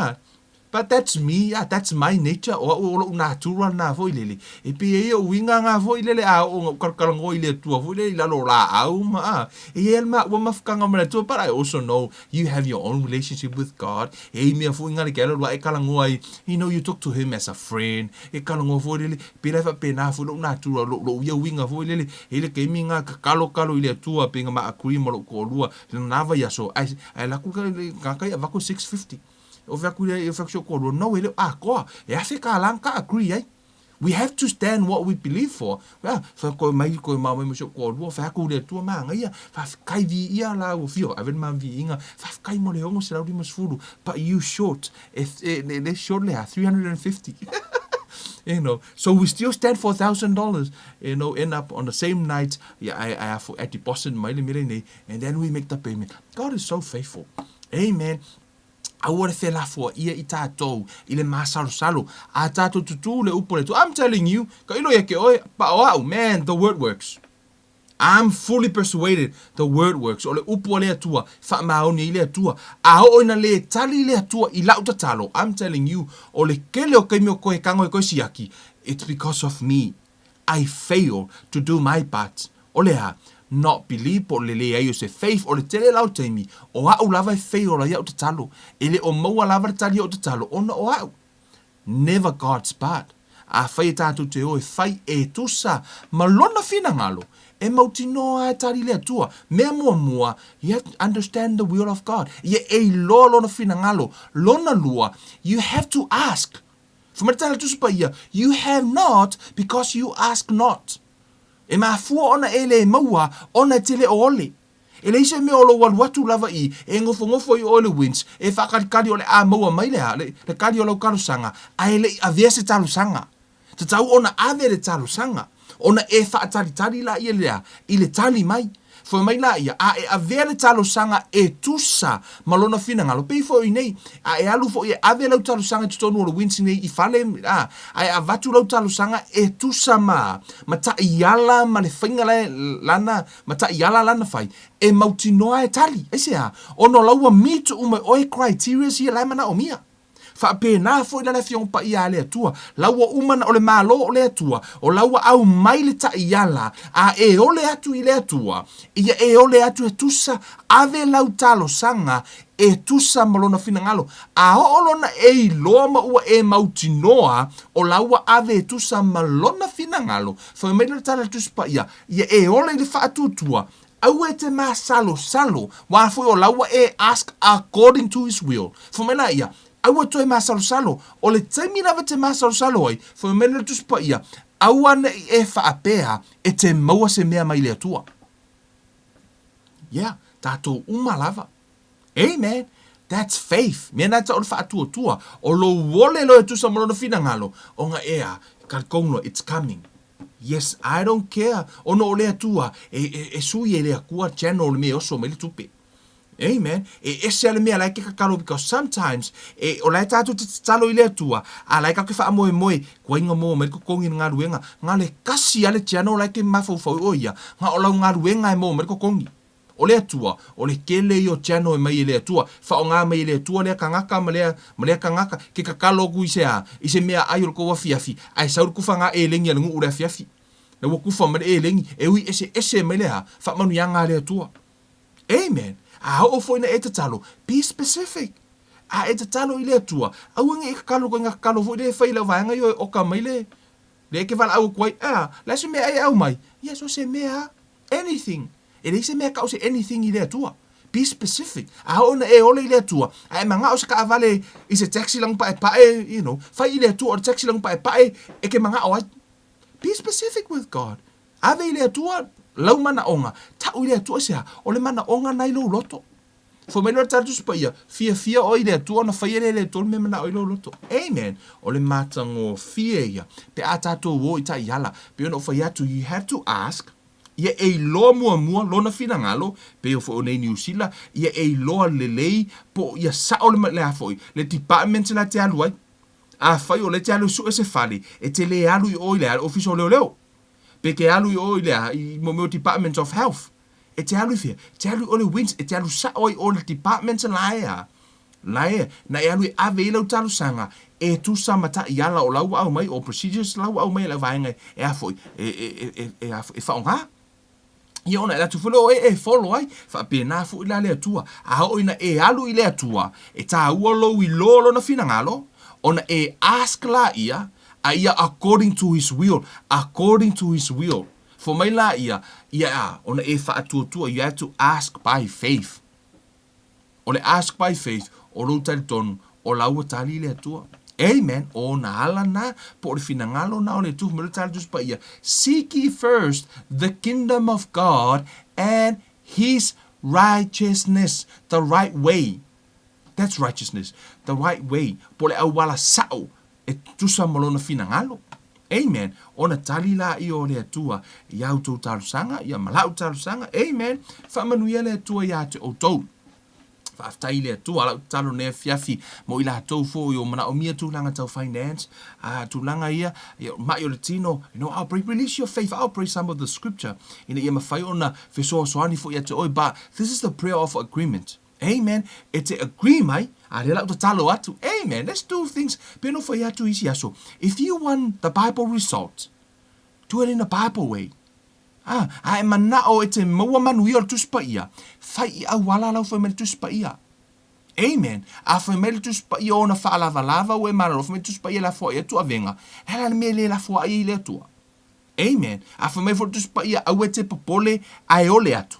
but that's me, that's my nature. O natural na foi lele. E pe o winga nga foi lele o kalkalango ile tua foi lele la lo la au ma. E elma o mafkanga ma tua, but I also know you have your own relationship with God. E me foi nga le kalo wa e kalango ai. You talk to him as a friend. E kalango foi lele pe la fa pena foi lo natural lo ia winga foi lele. Ele ke minga kalo ile tua pe nga ma agree mo ko lua. Na va ya so ai la ku ka ka va ko 650. O fa kule e fa ko no ele ko e afi ka lanka agree ai We have to stand what we believe for. Well, fa ko mai ko ma mai mo ko lu fa ko le tu ma ngai fa kai vi ia la o fio aven ma vi inga fa kai mo le ongo se la di fulu, but you short if le short le 350. So we still stand for $1,000, end up on the same night, I have at deposit and then we make the payment. God is so faithful. Amen. Aua fe la fo ia I tātou I le masalo a tātou tutu le upo le tu. I'm telling you, ka ilo ia ke oi, pa wow, man, the word works. I'm fully persuaded the word works. O le upo le atua, fa maoni le atua, a o ina le tali le atua I lau tatalo. I'm telling you, o le kele o kai mio koe kango e koe siaki, it's because of me. I fail to do my part. O le ha, not believe po le le ai o se faith o le tele lau teimi, o au lava e fail la iau tatalo, ele o maua lava tali o tatalo, ona o au. Never God's part. A whai tātou te o e whai e tusa, malona whina ngalo, e mauti noa e tari lea tua, mea mua, you have to understand the will of God. Ia e loa lona whina ngalo, lona lua, you have to ask. Fumaritala tusupa ia, you have not because you ask not. E mafua ona ele e maua, ona tele o ole. E le ise me o lo watu lava I, e ngofo I ole wins, e whakarikari ole a maua mai lea, le kari o lau karusanga, a ele a vese talusanga. Te tau ona ave le talusanga, ona e whaatari la ia lea, I le tali mai. Fo mai la ia, a e ave le talusanga e tusa, malona whina ngalo, pei fo I nei, a e alu fo I ave lau talusanga tutonu o le wins nei I fale, a e avatu lau talusanga e tusa ma ta iala ma le whainga lana, ma ta iala lana fai, e mautinoa e tali, e sea, ono laua mitu ume oe criteria si lai mana o mia. Fa pena fo ila le fiong pa ia le atua, laua umana o le malo o le atua, o laua au mai le ta iala, a e o le atu I le atua, ia e o le atu e tusa, ave lau talo sanga, e tusa malona whina ngalo, a o lona e loa ma ua e mautinoa, o laua ave e tusa malona whina ngalo, fa me le tala tusa pa ia e o le whaatutua, au e te salo, wa fo o laua e ask according to his will, fa me la ia, aua toi masalo, o le taimi lava te masalo ai, fo mele tuspa ia, aua na e whaapea, e te maua se mea mai le atua. Yeah, tātou lava. Amen. That's faith. Mea nata o le whaatua, o lo wole lo e tusa malona whina ngalo, o nga ea, kalkongo, it's coming. Yes, I don't care. O no o le atua, e sui e le akua channel me oso me le tupe. Amen. E sele mea like kakalo because sometimes o lai tātou te talo I le atua a lai ka ke wha moe kua inga mo me ko kongi ngā ruenga ngā le kasi ale tiano lai ke mafau o ia ngā o lau ngā ruenga e mo me ko kongi o le atua o le kele I o tiano e mai le atua wha o ngā mai le atua lea kangaka ma lea kangaka ke kakalo ku I se mea ai o ko wa fiafi ai saur kufa ngā e lengi alangu ura fiafi na wakufa ma e lengi e ui ese mai lea wha manu ia ngā le atua. Amen. A o foi na eta talo, be specific. A eta talo I le atua. Au ngi kakalo ko ngakalo foi le fai la vanga yo o ka mai le. Le ke val au kwai, la se me ai au mai. Yes, o se mea anything. E le se mea ka o se anything I le atua. Be specific. A o na e ole I le atua. A manga o se ka vale I se taxi lang pa fai I le atua o taxi lang pa e ke manga o. Be specific with God. Ave I le atua lau mana onga, tau I le atua sea, o le mana onga nai lo loto. Fo me lo tatu spa ia, fia o I le atua, na fai le tol me mana o I lo loto. Amen. O le matango fia ia, pe a tatu wo I ta iala, pe ono fai atu, you have to ask, ia e loa mua, lona fina ngalo, pe o fo o nei New Zealand, ia e loa lelei, po ia sa o le afoi, le department la te aluai, a fai o le te alu su e se fali, e te le alu I o I le alu, ofiso leo. Pe ke alu o I lea, I mo Department of Health. E te alu fia, te alu o le wins, e te alu sa oi o le Department laea. Laea, na e alu ave I lau talu sanga, e tu sa mata I ala o lau au mai, o procedures lau au mai lau vaenga, e afoi, e whaonga. Ia ona, e latu fulo e follow ai, wha pēnā fu I la lea tua. A hoi na e alu I lea tua, e tā ua lou I lolo na fina ngalo, ona e ask la ia, a ia according to his will, For mai la ia ona e whaatua, you have to ask by faith. O le ask by faith, o lo tali tonu, o laua tali le atua. Amen. O na ala na po le finangalo na o le tu mo le tala tus pa ia. Seek ye first the kingdom of God and his righteousness, the right way. That's righteousness, the right way. Po le au wala sao e tusa malona finangalo. Amen. Ona tali la I o le atua ia autou talusanga, ia malau talusanga. Amen. Whamanuia le atua ia te outou. Whaaftai le atua lau talo nea fiafi mo ila atou fo I o mana o mia tūlanga tau finance. Tūlanga ia mai o le tino. You know, I'll release your faith. I'll pray some of the scripture. Ina ia mawhai ona fesoa soani fo ia te oi. But this is the prayer of agreement. Amen. E te agree mai. A le lau ta talo atu. Amen. Let's do things. Peno fo ia tu isi aso. If you want the Bible result, do it in a Bible way. E mana o e te maua manu ia o tuspa ia. Fai I au wala lau fai mele tuspa ia. Amen. A fai mele tuspa ia ona wha lava lava o e mara lo fai mele tuspa ia la fo ia tua venga. Hela me le la fo ia le tua. Amen. A fai mele fo tuspa ia au e te popole a e ole atu.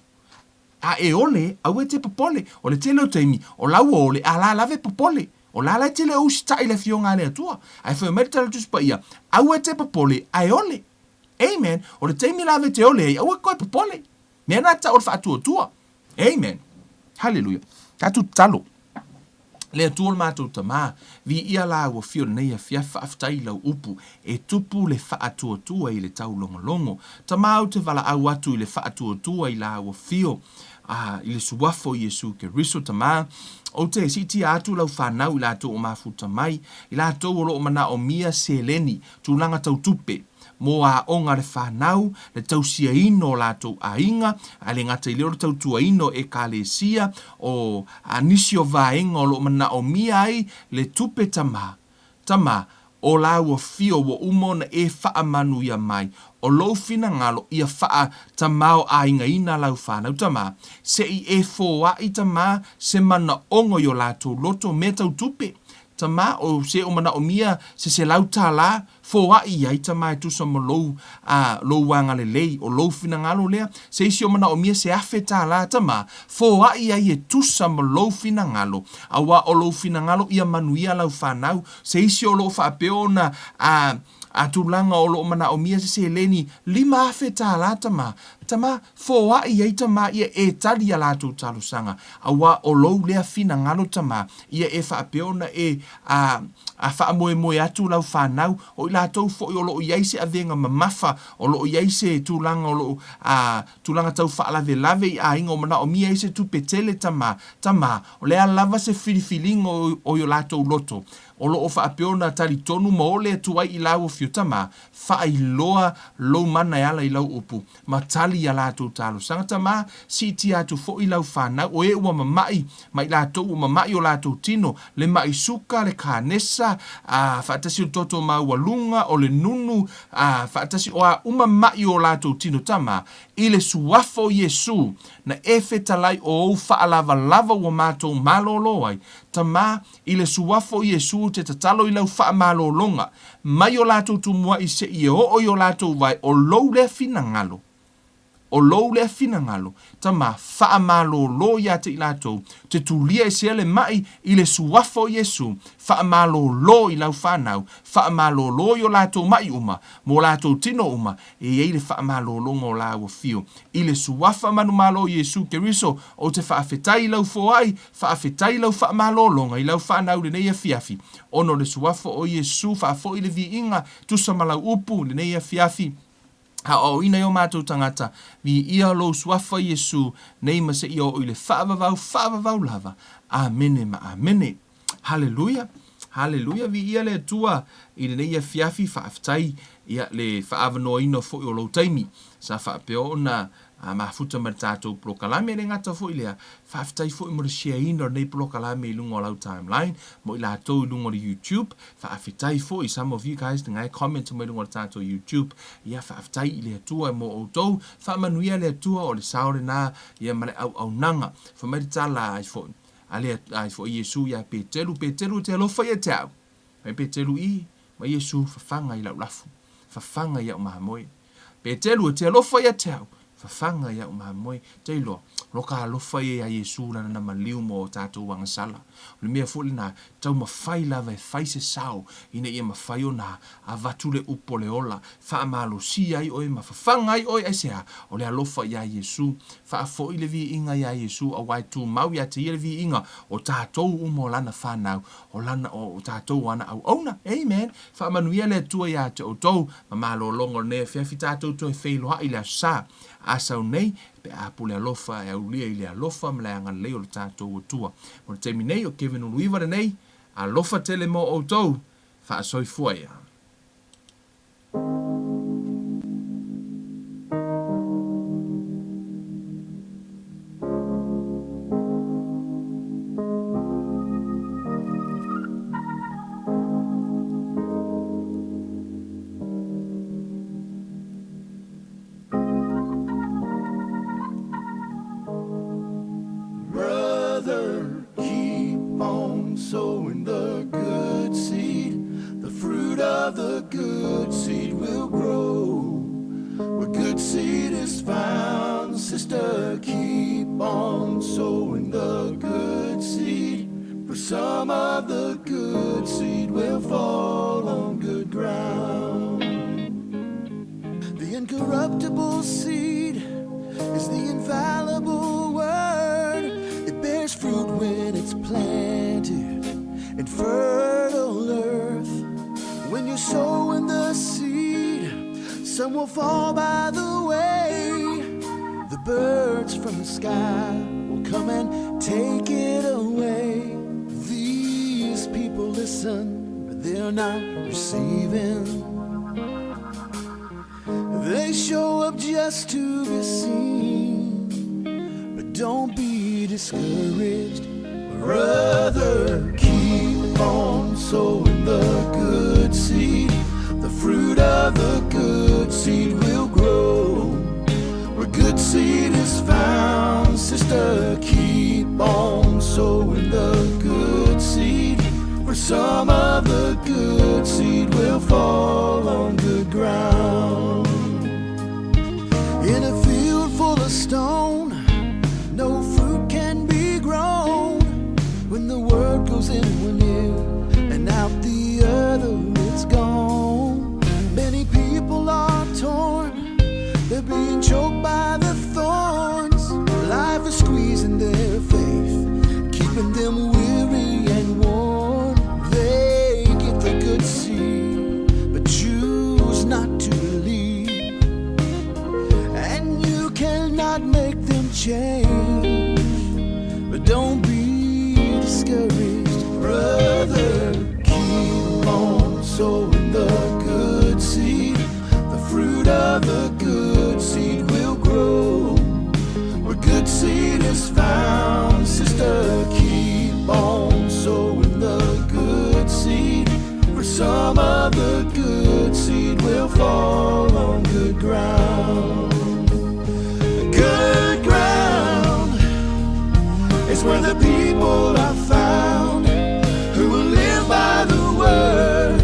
A e ole au e te popole. O le tele o teimi. O lau o ole a la lave popole. O la la tele o sta ile fionga le tua. A fai mele tala tuspa ia. Au e te popole a e ole. Amen. O le teimi lave te ole au e koe popole. Mena ta o fa tua. Amen. Hallelujah. Tatu talo. Le atua le mātou tamā, vi ia la ua fio nei a fia whaaftai lau upu, e tupu le whaatua I le tau longolongo. Tamau te wala au atu I le whaatua I la ua fio, I le suwafo Yesu ke riso tamā. O te siti atu lau whanau I la ato o mafuta mai, I la ato o loo mana o mia seleni, tūlanga tau tupe. Mo a onga le whanau, le tausia ino lātou a inga, a le ngata I leo le tautua ino e ka le sia, o a nisi o vaenga o lo mana o mia ai, le tupe tama. Tama, o la ua fio wa umona e wha manu ia mai, o lo fina ngalo ia wha tamao a inga ina lau whanau tama, se I e fōa I tama, se mana ongo yo lātou loto me tau tupe. Tama o se o mana o mia se lau tā la fōa I ai tama e tusa mo lou wanga le lei o lou fina ngalo lea se isi o mana o mia se afe tā la tama fōa I ai e tusa mo lou fina ngalo awa o lou fina ngalo ia manuia lau whanau se isi o lou whaapeo na a tūlanga o lo mana o mia se leni lima afe tā la tama fōa I ai tama ia e tali a lātou talusanga awa o lou lea fina ngalo tama ia e whaapeo na a wha moe moe atu lau whanau o I lātou fo I o loo iai se avenga mamafa o loo iai se tūlanga o loo tūlanga tau whaalave lave I a inga o mana o mia se tu petele tama o lea lava se filifilingo o I lātou loto o loo whaapeo na tali tonu ma ole tuai I lau o fio tama wha I loa lou mana ala I lau upu ma tali a lātou talo sanga tama si ti atu fo I lau whanau o e ua mamai ma I lātou ua mamai o lātou tino le mai suka le kānesa whaatasi o toto maua lunga o le nunu whaatasi o a umamai o lātou tino tama I le suafo Yesu na e fetalai o whaalava lava o mātou malolo ai tama I le suafo Yesu te tatalo I lau wha malolonga mai o lātou tumua I se I o o lātou vai o lou le fina ngalo o lou le fina ngalo tama wha malolo ia te I lātou te tulia I se le mai I le suafo Yesu wha malolo I lau whanau wha malolo I o lātou mai uma mo lātou tino uma e ei le wha malolo ngō lau fio I le suafa manu malo Yesu ke riso o te whaafetai lau foai whaafetai lau wha malolonga I lau whanau le neia fiafi ono le suafa o Yesu whaafo I le vi inga tusa malau upu le neia fiafi ha o ina yo mātou tangata vi ia lo suafa Yesu nei ma se I o I le whaavavau lava amene ma amene hallelujah hallelujah vi ia le tua I le neia fiafi whaaftai ia le whaavanoa ino fo I o lo taimi sa whaapeo na mafuta ma tātou prokalame le ngata fo I lea whaaftai fo I mo le share ino nei prokalame I lungo lau timeline mo I lātou I lungo le YouTube whaafetai fo I some of you guys te ngai comment mo I lungo le tātou YouTube ia whaaftai I le atua mo o tau whaamanuia le atua o le saore nā ia male au nanga whamari tala ai fo ai fo Yesu ia petelu te alofa ia te au ai petelu I ma Yesu whawhanga I lau lafu whawhanga ia o maha moe petelu te alofa ia te au fafanga ia mamoe teilo lo ka lo fai ia Yesu lana na maliu mo tātou wanga sala le mea fo na tau mafai lava e fai se sao ina ia mafai ona a vatule upo le ola fa malo si ai oi mafafanga ai oi esea o le alofa ia Yesu fa fo ile vi inga ia Yesu a wai tu mau ia te ile vi inga o tātou umo lana whanau o lana o tātou ana au ona amen fa manuia le tua ia te o tou ma malo longo ne fia fi tātou to e feilo ha ile sa asau nei pe a pule alofa e ulia ile alofa mla anga leo le tātou o tua mo te minei o Kevin Uluiva nei alofa tele mo o tou fa asoi fuaia Brother, keep on sowing the good seed. The fruit of the good seed will grow. Where good seed is found, sister, keep on sowing the good seed. For some of the good seed will fall on good ground. The incorruptible seed is the infallible word. It bears fruit when it's planted in fertile earth. When you sow in the seed, some will fall by the way. The birds from the sky will come and take it away. These people listen, but they're not receiving. They show up just to be seen, but don't be discouraged. Brother, keep on sowing the good seed. The fruit of the good seed will grow. Where good seed is found, sister, keep on sowing the good seed. For some of the good seed will fall on good ground. In a field full of stone, no fruit can be grown. When the word goes in one ear and out the other, it's gone. Many people are torn, they're being choked by the thorns. Life is squeezing their faith, keeping them weary and worn. They get the good seed, but choose not to believe. Cannot make them change, but don't be discouraged. Brother, keep on sowing the good seed. The fruit of the good seed will grow. Where good seed is found, sister, keep on sowing the good seed. For some of the good seed will fall on good ground. Good ground is where the people are found, who will live by the word,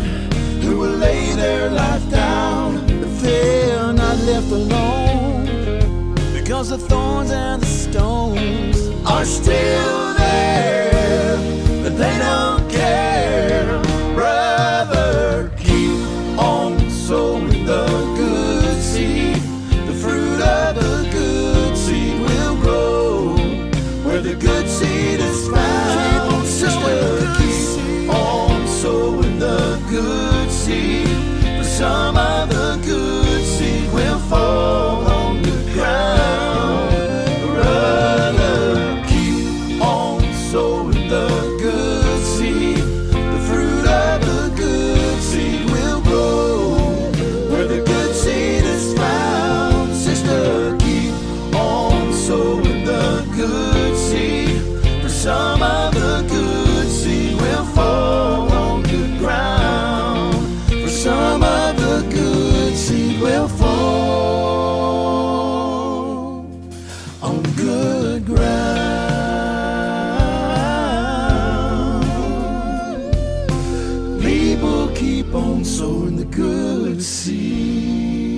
who will lay their life down. But they're not left alone, because the thorns and the stones are still there, but they don't care. Brother, keep on sowing the good seed. The fruit of the good seed will grow. Where the good seed is found, sister, keep on sowing the good seed. For some of the good seed will fall on good ground. Brother, keep on sowing the good seed. The fruit of the good seed will grow. Where the good seed is found, sister, keep on sowing the good seed. For some of the good seed will fall on good ground. For some of the good seed will fall on good ground. People keep on sowing the good seed.